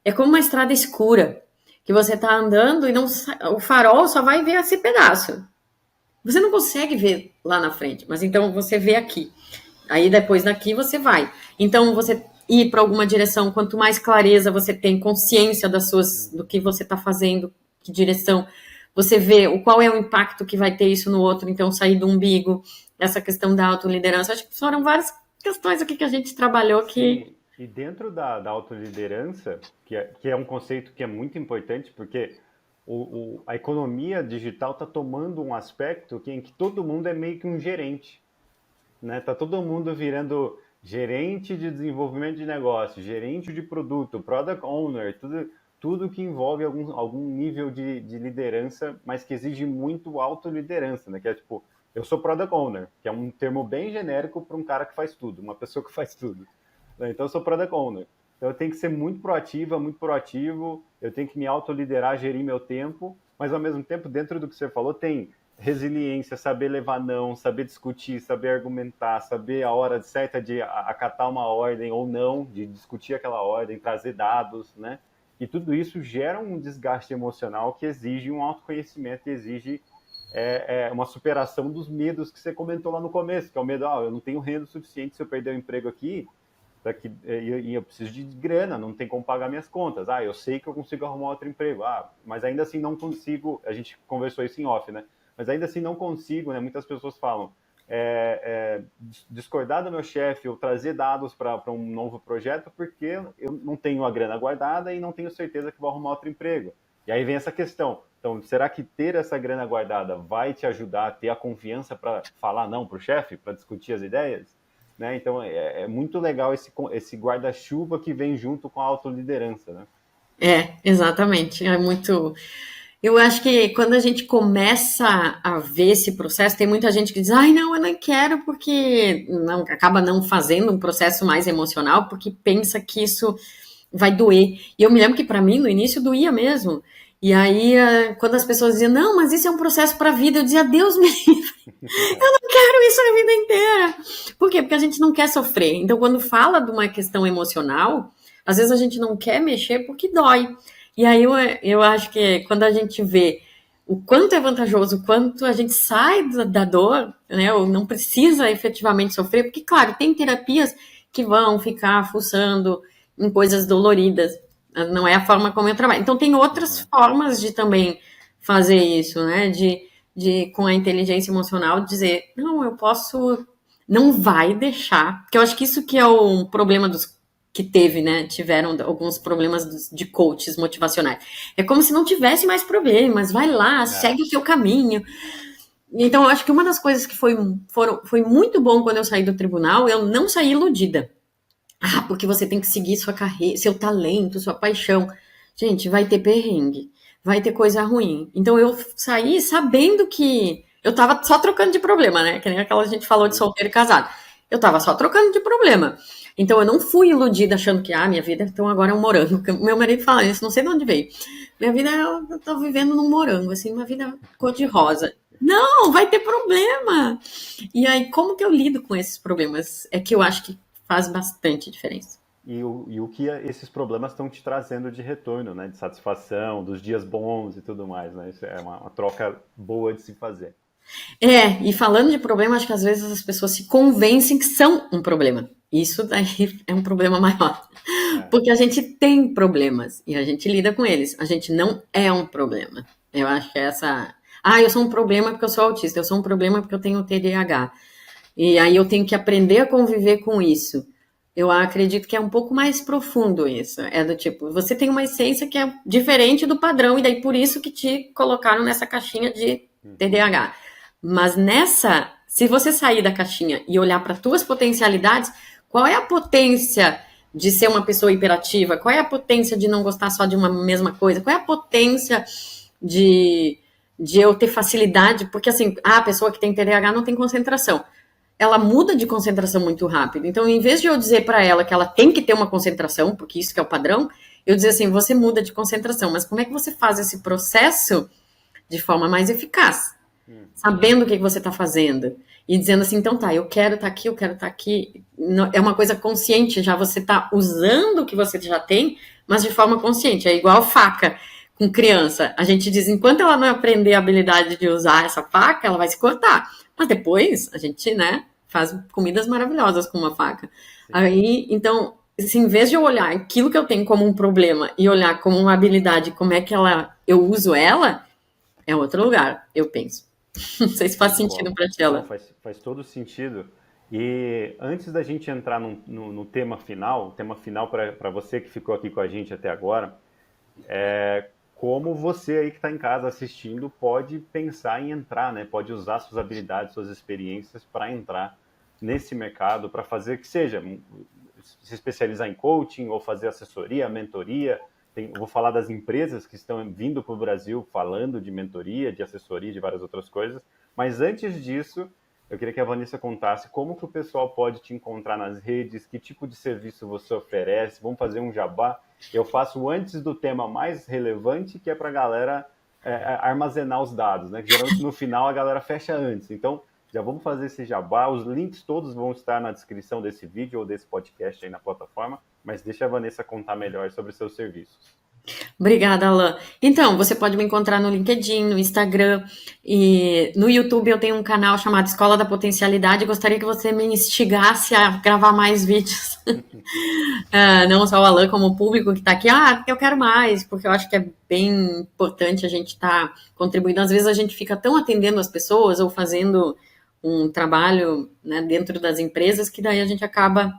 é como uma estrada escura. que você está andando e não, o farol só vai ver esse pedaço. Você não consegue ver lá na frente, mas então você vê aqui. Aí depois daqui você vai. Então você ir para alguma direção, quanto mais clareza você tem, consciência do que você está fazendo, que direção, você vê qual é o impacto que vai ter isso no outro, então sair do umbigo, essa questão da autoliderança. Acho que foram várias questões aqui que a gente trabalhou que... Sim, e dentro da autoliderança, que é um conceito que é muito importante, porque a economia digital está tomando um aspecto em que todo mundo é meio que um gerente, né? Tá todo mundo virando gerente de desenvolvimento de negócio, gerente de produto, product owner, tudo que envolve algum nível de liderança, mas que exige muito autoliderança, né? Que é tipo, eu sou product owner, que é um termo bem genérico para um cara que faz tudo, uma pessoa que faz tudo. Então eu sou product owner. Então eu tenho que ser muito proativa, muito proativo, eu tenho que me autoliderar, gerir meu tempo, mas ao mesmo tempo, dentro do que você falou, tem resiliência, saber levar não, saber discutir, saber argumentar, saber a hora certa de acatar uma ordem ou não, de discutir aquela ordem, trazer dados, né? E tudo isso gera um desgaste emocional que exige um autoconhecimento, exige uma superação dos medos que você comentou lá no começo, que é o medo, eu não tenho renda suficiente se eu perder o emprego aqui, e eu preciso de grana, não tem como pagar minhas contas. Eu sei que eu consigo arrumar outro emprego. Mas ainda assim não consigo. A gente conversou isso em off, né? Mas ainda assim não consigo, né? Muitas pessoas falam discordar do meu chefe ou trazer dados para um novo projeto porque eu não tenho a grana guardada e não tenho certeza que vou arrumar outro emprego. E aí vem essa questão. Então, será que ter essa grana guardada vai te ajudar a ter a confiança para falar não para o chefe, para discutir as ideias? Né? Então, é muito legal esse guarda-chuva que vem junto com a autoliderança, né? Exatamente. É muito... Eu acho que quando a gente começa a ver esse processo, tem muita gente que diz, não, eu não quero porque acaba não fazendo um processo mais emocional, porque pensa que isso vai doer. E eu me lembro que para mim, no início, doía mesmo. E aí, quando as pessoas diziam, não, mas isso é um processo para a vida, eu dizia, Deus me livre, eu não quero isso a vida inteira. Por quê? Porque a gente não quer sofrer. Então, quando fala de uma questão emocional, às vezes a gente não quer mexer porque dói. E aí eu acho que quando a gente vê o quanto é vantajoso, o quanto a gente sai da dor, né, ou não precisa efetivamente sofrer, porque, claro, tem terapias que vão ficar fuçando em coisas doloridas, não é a forma como eu trabalho. Então, tem outras formas de também fazer isso, né, com a inteligência emocional, dizer, não, eu posso, não vai deixar, porque eu acho que isso que é o problema que tiveram alguns problemas de coaches motivacionais. É como se não tivesse mais problemas, vai lá, segue o seu caminho. Então, eu acho que uma das coisas que foi muito bom quando eu saí do tribunal, eu não saí iludida. Porque você tem que seguir sua carreira, seu talento, sua paixão. Gente, vai ter perrengue, vai ter coisa ruim. Então, eu saí sabendo que eu tava só trocando de problema, né? Que nem aquela gente falou de solteiro e casado. Eu tava só trocando de problema. Então, eu não fui iludida achando que, minha vida, então agora é um morango. Meu marido fala isso, não sei de onde veio. Minha vida, eu tô vivendo num morango, assim, uma vida cor-de-rosa. Não, vai ter problema. E aí, como que eu lido com esses problemas? É que eu acho que faz bastante diferença. E o que esses problemas estão te trazendo de retorno, né? De satisfação, dos dias bons e tudo mais, né? Isso é uma troca boa de se fazer. E falando de problema, acho que às vezes as pessoas se convencem que são um problema. Isso daí é um problema maior. Porque a gente tem problemas e a gente lida com eles. A gente não é um problema. Eu acho que essa... eu sou um problema porque eu sou autista. Eu sou um problema porque eu tenho TDAH. E aí eu tenho que aprender a conviver com isso. Eu acredito que é um pouco mais profundo isso. É do tipo, você tem uma essência que é diferente do padrão e daí por isso que te colocaram nessa caixinha de TDAH. Mas se você sair da caixinha e olhar para as tuas potencialidades, qual é a potência de ser uma pessoa hiperativa? Qual é a potência de não gostar só de uma mesma coisa? Qual é a potência de eu ter facilidade? Porque assim, a pessoa que tem TDAH não tem concentração. Ela muda de concentração muito rápido. Então, em vez de eu dizer para ela que ela tem que ter uma concentração, porque isso que é o padrão, eu dizer assim, você muda de concentração, mas como é que você faz esse processo de forma mais eficaz? Sabendo o que você está fazendo. E dizendo assim, então tá, eu quero estar aqui, eu quero estar aqui. É uma coisa consciente, já você está usando o que você já tem, mas de forma consciente. É igual faca. com criança. A gente diz, enquanto ela não aprender a habilidade de usar essa faca, ela vai se cortar. Mas depois, a gente, né, faz comidas maravilhosas com uma faca. Sim. Aí, então, assim, em vez de eu olhar aquilo que eu tenho como um problema e olhar como uma habilidade, como é que eu uso ela, é outro lugar, eu penso. Não sei se faz Show de sentido bola. para ti, Não, ela. faz todo sentido. E antes da gente entrar no tema final, tema final para você que ficou aqui com a gente até agora, como você aí que está em casa assistindo pode pensar em entrar, né? Pode usar suas habilidades, suas experiências para entrar nesse mercado, para fazer que seja se especializar em coaching ou fazer assessoria, mentoria. Eu vou falar das empresas que estão vindo para o Brasil falando de mentoria, de assessoria, de várias outras coisas. Mas antes disso, eu queria que a Vanessa contasse como que o pessoal pode te encontrar nas redes, que tipo de serviço você oferece. Vamos fazer um jabá. Eu faço antes do tema mais relevante, que é para a galera armazenar os dados, né? Que geralmente no final a galera fecha antes. Então, já vamos fazer esse jabá. Os links todos vão estar na descrição desse vídeo ou desse podcast aí na plataforma. Mas deixa a Vanessa contar melhor sobre os seus serviços. Obrigada, Alan. Então, você pode me encontrar no LinkedIn, no Instagram e no YouTube eu tenho um canal chamado Escola da Potencialidade. Gostaria que você me instigasse a gravar mais vídeos. Não só o Alan, como o público que está aqui. Eu quero mais, porque eu acho que é bem importante a gente estar contribuindo. Às vezes a gente fica tão atendendo as pessoas ou fazendo um trabalho, né, dentro das empresas que daí a gente acaba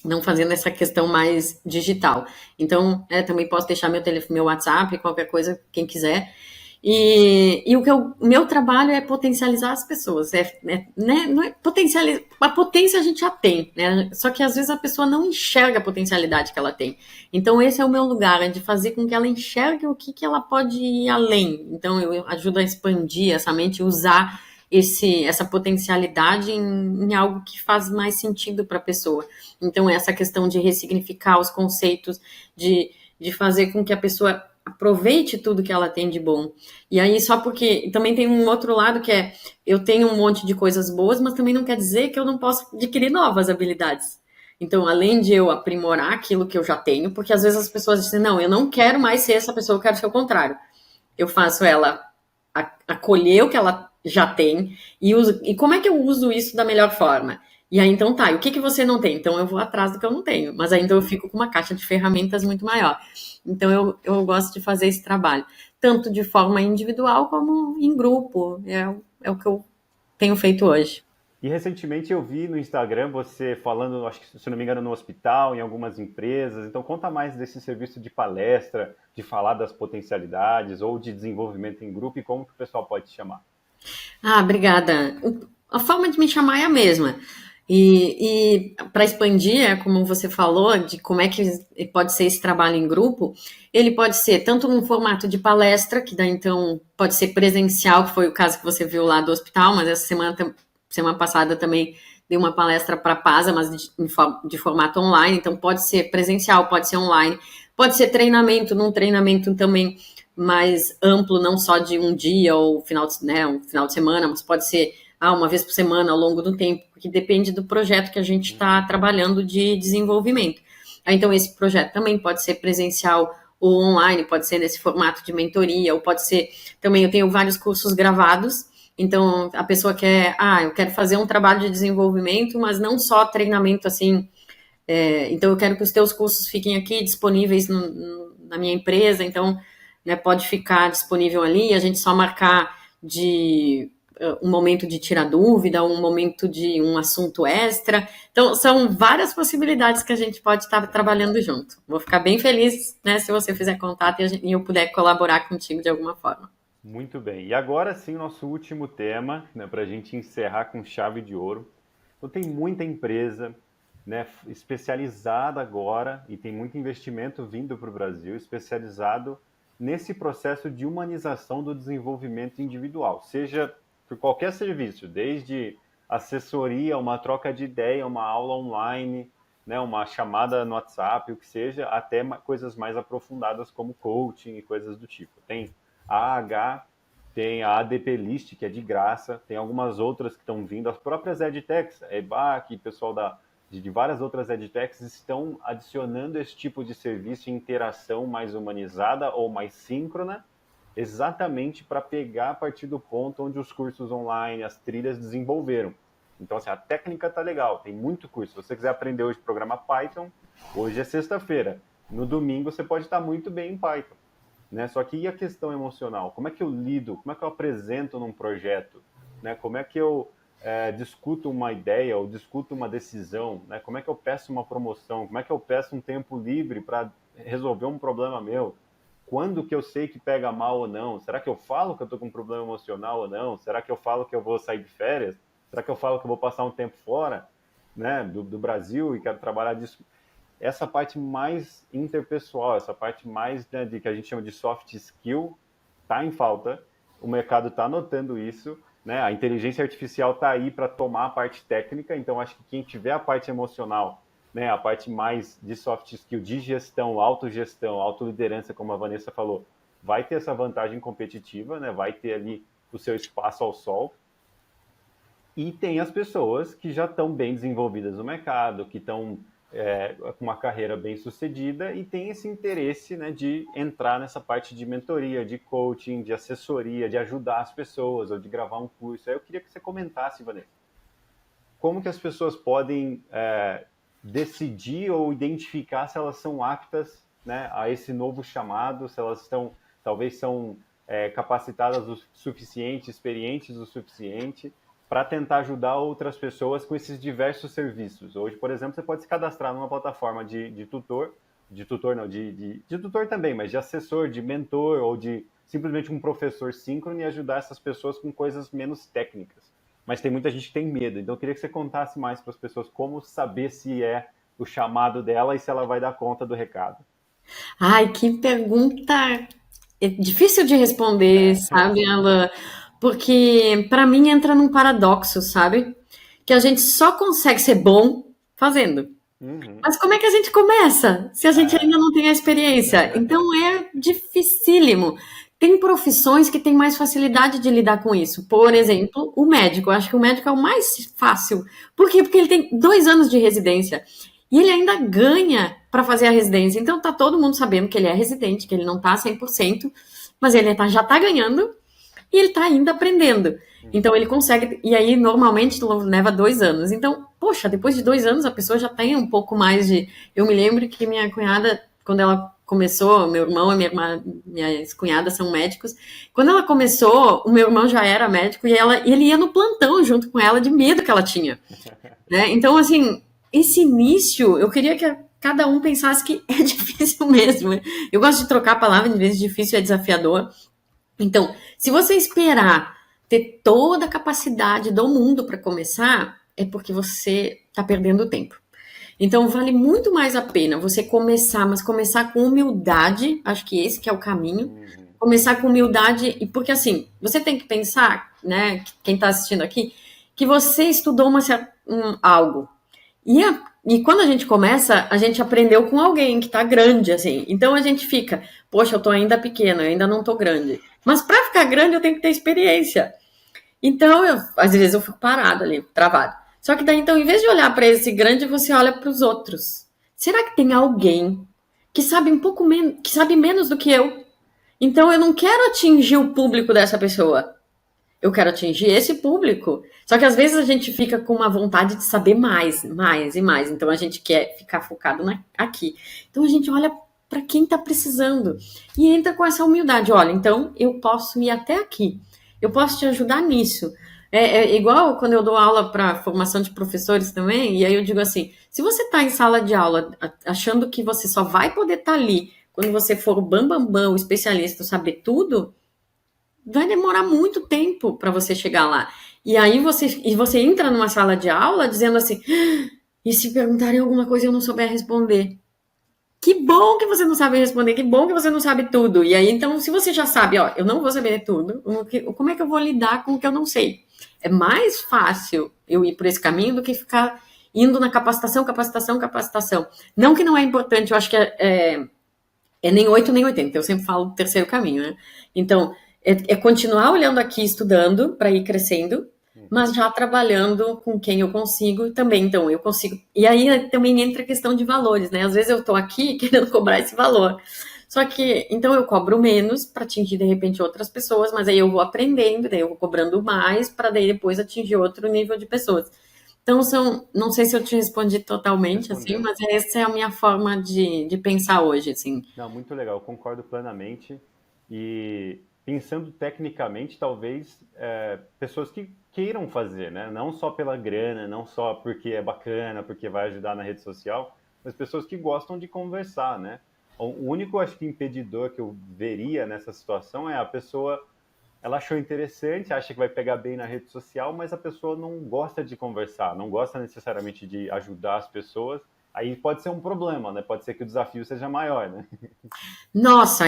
não fazendo essa questão mais digital. Então, também posso deixar meu WhatsApp, qualquer coisa, quem quiser. E o meu trabalho é potencializar as pessoas. Não é potencializar, a potência a gente já tem, né? Só que às vezes a pessoa não enxerga a potencialidade que ela tem. Então, esse é o meu lugar, é de fazer com que ela enxergue o que ela pode ir além. Então, eu ajudo a expandir essa mente, usar essa potencialidade em algo que faz mais sentido para a pessoa. Então, essa questão de ressignificar os conceitos, de fazer com que a pessoa aproveite tudo que ela tem de bom. E aí, só porque também tem um outro lado que é eu tenho um monte de coisas boas, mas também não quer dizer que eu não posso adquirir novas habilidades. Então, além de eu aprimorar aquilo que eu já tenho, porque às vezes as pessoas dizem, não, eu não quero mais ser essa pessoa, eu quero ser o contrário. Eu faço ela acolher o que ela já tem e como é que eu uso isso da melhor forma? E aí, então tá, e o que você não tem? Então eu vou atrás do que eu não tenho, mas aí então eu fico com uma caixa de ferramentas muito maior. Então eu gosto de fazer esse trabalho, tanto de forma individual como em grupo. É o que eu tenho feito hoje. E recentemente eu vi no Instagram você falando, acho que se não me engano, no hospital, em algumas empresas. Então conta mais desse serviço de palestra, de falar das potencialidades ou de desenvolvimento em grupo e como que o pessoal pode te chamar. Obrigada. A forma de me chamar é a mesma. E para expandir, como você falou, de como é que pode ser esse trabalho em grupo, ele pode ser tanto num formato de palestra, que daí então pode ser presencial, que foi o caso que você viu lá do hospital, mas essa semana passada também dei uma palestra para a PASA, mas de formato online, então pode ser presencial, pode ser online, pode ser treinamento, num treinamento também mais amplo, não só de um dia ou um final de semana, mas pode ser uma vez por semana ao longo do tempo, porque depende do projeto que a gente está trabalhando de desenvolvimento. Então, esse projeto também pode ser presencial ou online, pode ser nesse formato de mentoria, ou pode ser. Também eu tenho vários cursos gravados. Então, a pessoa quer, eu quero fazer um trabalho de desenvolvimento, mas não só treinamento assim. Então, eu quero que os teus cursos fiquem aqui disponíveis na minha empresa. Então, né, pode ficar disponível ali, a gente só marcar de um momento de tirar dúvida, um momento de um assunto extra. Então, são várias possibilidades que a gente pode estar trabalhando junto. Vou ficar bem feliz, né, se você fizer contato e eu puder colaborar contigo de alguma forma. Muito bem. E agora sim, nosso último tema, né, para a gente encerrar com chave de ouro. Então, tem muita empresa, né, especializada agora e tem muito investimento vindo para o Brasil, especializado nesse processo de humanização do desenvolvimento individual, seja por qualquer serviço, desde assessoria, uma troca de ideia, uma aula online, né, uma chamada no WhatsApp, o que seja, até coisas mais aprofundadas como coaching e coisas do tipo. Tem a AH, tem a ADP List, que é de graça, tem algumas outras que estão vindo, as próprias EdTechs, a EBAC, pessoal de várias outras edtechs estão adicionando esse tipo de serviço e interação mais humanizada ou mais síncrona, exatamente para pegar a partir do ponto onde os cursos online, as trilhas desenvolveram. Então, assim, a técnica tá legal, tem muito curso. Se você quiser aprender hoje a programar Python, hoje é sexta-feira. No domingo você pode estar muito bem em Python, né? Só que e a questão emocional? Como é que eu lido? Como é que eu apresento num projeto? Né? Como é que eu discuto uma ideia ou discuto uma decisão? Né? Como é que eu peço uma promoção? Como é que eu peço um tempo livre para resolver um problema meu? Quando que eu sei que pega mal ou não? Será que eu falo que eu estou com um problema emocional ou não? Será que eu falo que eu vou sair de férias? Será que eu falo que eu vou passar um tempo fora, né, do Brasil e quero trabalhar disso? Essa parte mais interpessoal, essa parte mais, né, que a gente chama de soft skill, está em falta. O mercado está notando isso, né? A inteligência artificial está aí para tomar a parte técnica. Então, acho que quem tiver a parte emocional, né, a parte mais de soft skill, de gestão, autogestão, autoliderança, como a Vanessa falou, vai ter essa vantagem competitiva, né? Vai ter ali o seu espaço ao sol. E tem as pessoas que já estão bem desenvolvidas no mercado, que estão com uma carreira bem sucedida e tem esse interesse, né, de entrar nessa parte de mentoria, de coaching, de assessoria, de ajudar as pessoas ou de gravar um curso. Aí eu queria que você comentasse, Vanessa, como que as pessoas podem decidir ou identificar se elas são aptas, né, a esse novo chamado, se elas talvez são capacitadas o suficiente, experientes o suficiente, para tentar ajudar outras pessoas com esses diversos serviços. Hoje, por exemplo, você pode se cadastrar numa plataforma de tutor também, mas de assessor, de mentor, ou de simplesmente um professor síncrono e ajudar essas pessoas com coisas menos técnicas. Mas tem muita gente que tem medo, então eu queria que você contasse mais para as pessoas como saber se é o chamado dela e se ela vai dar conta do recado. Ai, que pergunta difícil de responder, sabe, Alan? Porque para mim entra num paradoxo, sabe? Que a gente só consegue ser bom fazendo. Uhum. Mas como é que a gente começa se a gente ainda não tem a experiência? Então é dificílimo. Tem profissões que têm mais facilidade de lidar com isso. Por exemplo, o médico. Eu acho que o médico é o mais fácil. Por quê? Porque ele tem 2 anos de residência. E ele ainda ganha para fazer a residência. Então tá todo mundo sabendo que ele é residente, que ele não tá 100%, mas ele já tá ganhando e ele está ainda aprendendo. Então ele consegue, e aí normalmente leva 2 anos. Então, poxa, depois de 2 anos a pessoa já tem um pouco mais de. Eu me lembro que minha cunhada, quando ela começou, meu irmão e minha irmã, minhas cunhadas são médicos. Quando ela começou, o meu irmão já era médico e ele ia no plantão junto com ela de medo que ela tinha. Né? Então, assim, esse início, eu queria que cada um pensasse que é difícil mesmo. Eu gosto de trocar a palavra, em vez de difícil é desafiador. Então, se você esperar ter toda a capacidade do mundo para começar, é porque você está perdendo tempo. Então, vale muito mais a pena você começar, mas começar com humildade, acho que esse que é o caminho. Começar com humildade, porque assim, você tem que pensar, né, quem está assistindo aqui, que você estudou algo. E quando a gente começa, a gente aprendeu com alguém que está grande, assim. Então a gente fica, poxa, eu estou ainda pequeno, eu ainda não estou grande. Mas para ficar grande eu tenho que ter experiência. Então, às vezes eu fico parado ali, travado. Só que daí, então, em vez de olhar para esse grande, você olha para os outros. Será que tem alguém que sabe um pouco menos, que sabe menos do que eu? Então eu não quero atingir o público dessa pessoa. Eu quero atingir esse público. Só que às vezes a gente fica com uma vontade de saber mais, mais e mais. Então a gente quer ficar focado aqui. Então a gente olha para quem está precisando e entra com essa humildade. Olha, então eu posso ir até aqui. Eu posso te ajudar nisso. É igual quando eu dou aula para formação de professores também, e aí eu digo assim, se você está em sala de aula achando que você só vai poder estar ali quando você for o bambambam, o especialista, saber tudo, vai demorar muito tempo para você chegar lá. E aí você entra numa sala de aula dizendo assim, e se perguntarem alguma coisa e eu não souber responder? Que bom que você não sabe responder, que bom que você não sabe tudo. E aí, então, se você já sabe, ó, eu não vou saber tudo, como é que eu vou lidar com o que eu não sei? É mais fácil eu ir por esse caminho do que ficar indo na capacitação. Não que não é importante, eu acho que é nem 8 nem 80, eu sempre falo do terceiro caminho, né? Então, é continuar olhando aqui, estudando, para ir crescendo, mas já trabalhando com quem eu consigo e também, então, eu consigo. E aí também entra a questão de valores, né? Às vezes eu tô aqui querendo cobrar esse valor. Só que, então eu cobro menos para atingir, de repente, outras pessoas, mas aí eu vou aprendendo, daí eu vou cobrando mais para daí depois atingir outro nível de pessoas. Então, não sei se eu te respondi totalmente, assim, Respondeu. mas essa é a minha forma de pensar hoje, assim. Não, muito legal, eu concordo plenamente. E pensando tecnicamente, talvez pessoas que queiram fazer, né? Não só pela grana, não só porque é bacana, porque vai ajudar na rede social, mas pessoas que gostam de conversar, né? O único, acho que, impedidor que eu veria nessa situação é a pessoa, ela achou interessante, acha que vai pegar bem na rede social, mas a pessoa não gosta de conversar, não gosta necessariamente de ajudar as pessoas. Aí pode ser um problema, né? Pode ser que o desafio seja maior, né? Nossa,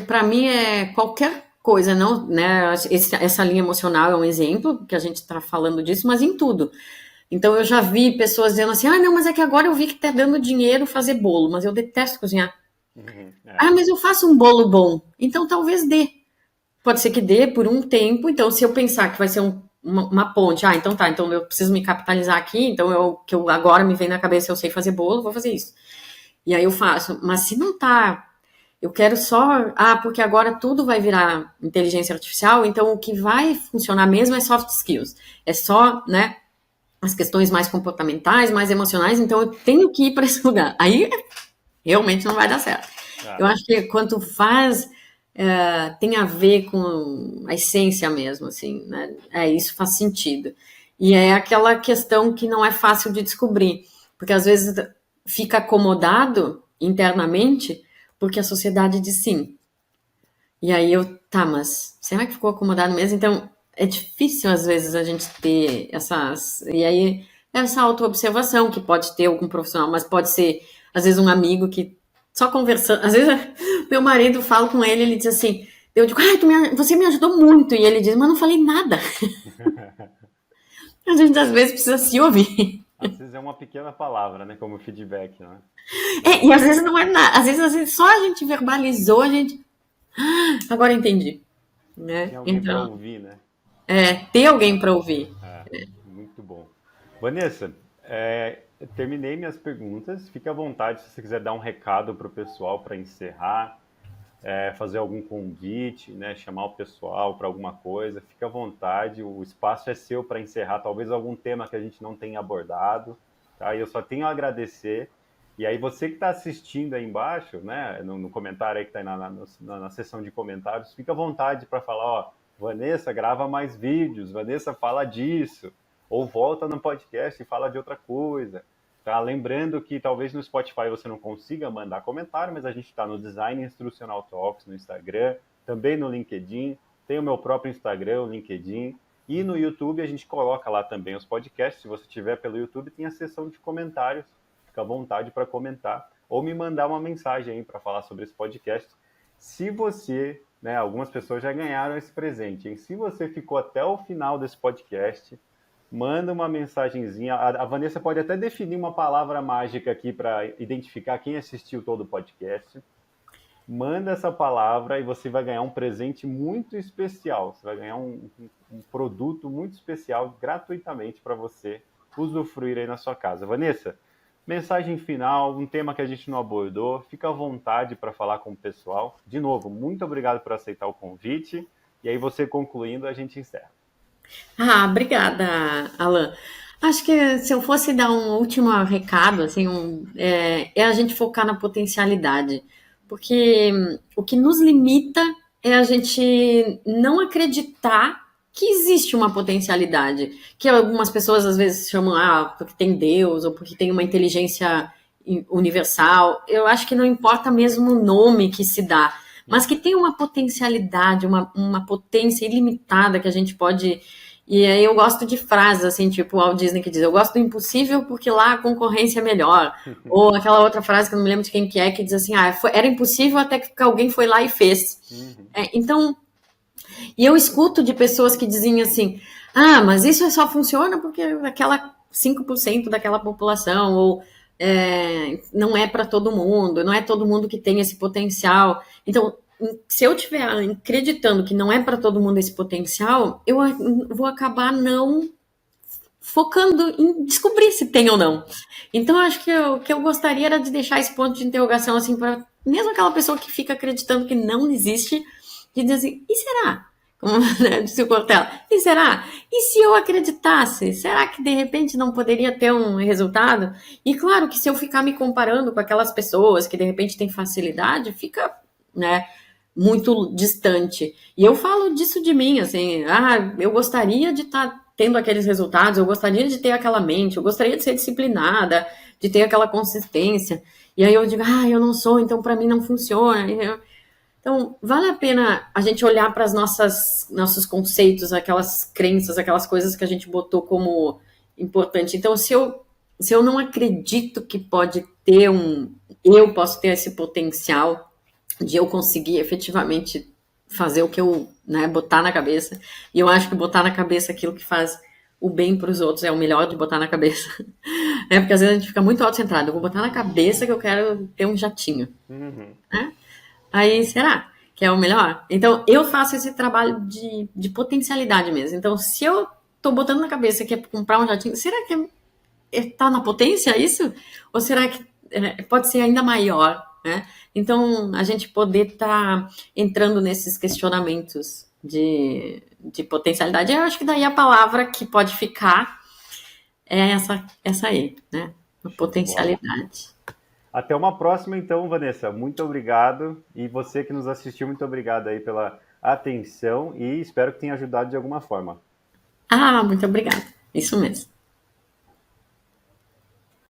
para mim é qualquer coisa, não, né? Essa linha emocional é um exemplo que a gente está falando disso, mas em tudo. Então eu já vi pessoas dizendo assim: ah, não, mas é que agora eu vi que tá dando dinheiro fazer bolo, mas eu detesto cozinhar. Uhum, Ah, mas eu faço um bolo bom. Então talvez dê. Pode ser que dê por um tempo. Então, se eu pensar que vai ser uma ponte, então tá, então eu preciso me capitalizar aqui, então que eu agora me vem na cabeça, eu sei fazer bolo, vou fazer isso. E aí eu faço. Mas se não tá, eu quero só, porque agora tudo vai virar inteligência artificial, então o que vai funcionar mesmo é soft skills. É só, né, as questões mais comportamentais, mais emocionais, então eu tenho que ir para esse lugar. Aí realmente não vai dar certo. Eu ah, acho que quanto faz tem a ver com a essência mesmo, assim, né? Isso faz sentido. E é aquela questão que não é fácil de descobrir, porque às vezes fica acomodado internamente porque a sociedade diz sim. E aí tá, mas será que ficou acomodado mesmo? Então, é difícil às vezes a gente ter e aí essa autoobservação que pode ter algum profissional, mas pode ser às vezes um amigo que só conversando, às vezes meu marido fala com ele, ele diz assim, eu digo, você me ajudou muito, e ele diz, mas não falei nada. A gente às vezes precisa se ouvir. às vezes é uma pequena palavra, né? Como feedback, né? E às Mas vezes não é nada, às vezes só a gente verbalizou, a gente, agora entendi, né? tinha alguém para Então, ouvir, né? ter alguém para ouvir. É, muito bom. Vanessa, terminei minhas perguntas. Fique à vontade se você quiser dar um recado para o pessoal para encerrar, fazer algum convite, né? Chamar o pessoal para alguma coisa. Fique à vontade. O espaço é seu para encerrar. Talvez algum tema que a gente não tenha abordado. Tá? E eu só tenho a agradecer. E aí você que está assistindo aí embaixo, né, no comentário aí que está aí na seção de comentários, fica à vontade para falar, ó, Vanessa, grava mais vídeos, Vanessa, fala disso, ou volta no podcast e fala de outra coisa. Tá? Lembrando que talvez no Spotify você não consiga mandar comentário, mas a gente está no Design Instrucional Talks, no Instagram, também no LinkedIn, tem o meu próprio Instagram, o LinkedIn, e no YouTube a gente coloca lá também os podcasts. Se você tiver pelo YouTube, tem a seção de comentários. Fica à vontade para comentar ou me mandar uma mensagem aí para falar sobre esse podcast. Se você, né, algumas pessoas já ganharam esse presente, hein? Se você ficou até o final desse podcast, manda uma mensagenzinha. A Vanessa pode até definir uma palavra mágica aqui para identificar quem assistiu todo o podcast. Manda essa palavra e você vai ganhar um presente muito especial. Você vai ganhar um produto muito especial gratuitamente para você usufruir aí na sua casa. Vanessa, mensagem final, um tema que a gente não abordou, fica à vontade para falar com o pessoal. De novo, muito obrigado por aceitar o convite. E aí você concluindo, a gente encerra. Obrigada, Alan. Acho que se eu fosse dar um último recado, assim, é a gente focar na potencialidade, porque o que nos limita é a gente não acreditar que existe uma potencialidade, que algumas pessoas às vezes chamam, porque tem Deus, ou porque tem uma inteligência universal. Eu acho que não importa mesmo o nome que se dá, mas que tem uma potencialidade, uma potência ilimitada que a gente pode. E aí eu gosto de frases assim, tipo o Walt Disney que diz, eu gosto do impossível porque lá a concorrência é melhor. Ou aquela outra frase que eu não me lembro de quem que é, que diz assim, era impossível até que alguém foi lá e fez. Uhum. Então, e eu escuto de pessoas que dizem assim, mas isso só funciona porque aquela 5% daquela população, ou não é para todo mundo, não é todo mundo que tem esse potencial. Então, se eu estiver acreditando que não é para todo mundo esse potencial, eu vou acabar não focando em descobrir se tem ou não. Então, eu acho que o que eu gostaria era de deixar esse ponto de interrogação, assim, para mesmo aquela pessoa que fica acreditando que não existe, de dizer assim, e será? Como, né, disse o Cortella, e será? E se eu acreditasse? Será que de repente não poderia ter um resultado? E claro que se eu ficar me comparando com aquelas pessoas que de repente têm facilidade, fica, né, muito distante. E eu falo disso de mim, assim, eu gostaria de estar tendo aqueles resultados, eu gostaria de ter aquela mente, eu gostaria de ser disciplinada, de ter aquela consistência. E aí eu digo, eu não sou, então para mim não funciona. Então, vale a pena a gente olhar para nossos conceitos, aquelas crenças, aquelas coisas que a gente botou como importante. Então, se eu não acredito que eu posso ter esse potencial de eu conseguir efetivamente fazer o que eu, né, botar na cabeça, e eu acho que botar na cabeça aquilo que faz o bem para os outros é o melhor de botar na cabeça. É porque às vezes a gente fica muito autocentrado. Eu vou botar na cabeça que eu quero ter um jatinho. Uhum. Né? Aí, será que é o melhor? Então, eu faço esse trabalho de potencialidade mesmo. Então, se eu tô botando na cabeça que é comprar um jatinho, será que tá na potência isso? Ou será que pode ser ainda maior, né? Então, a gente poder estar entrando nesses questionamentos de potencialidade, eu acho que daí a palavra que pode ficar é essa aí, né? A Show de bola. potencialidade. Até uma próxima, então, Vanessa. Muito obrigado. E você que nos assistiu, muito obrigado aí pela atenção e espero que tenha ajudado de alguma forma. Muito obrigada. Isso mesmo.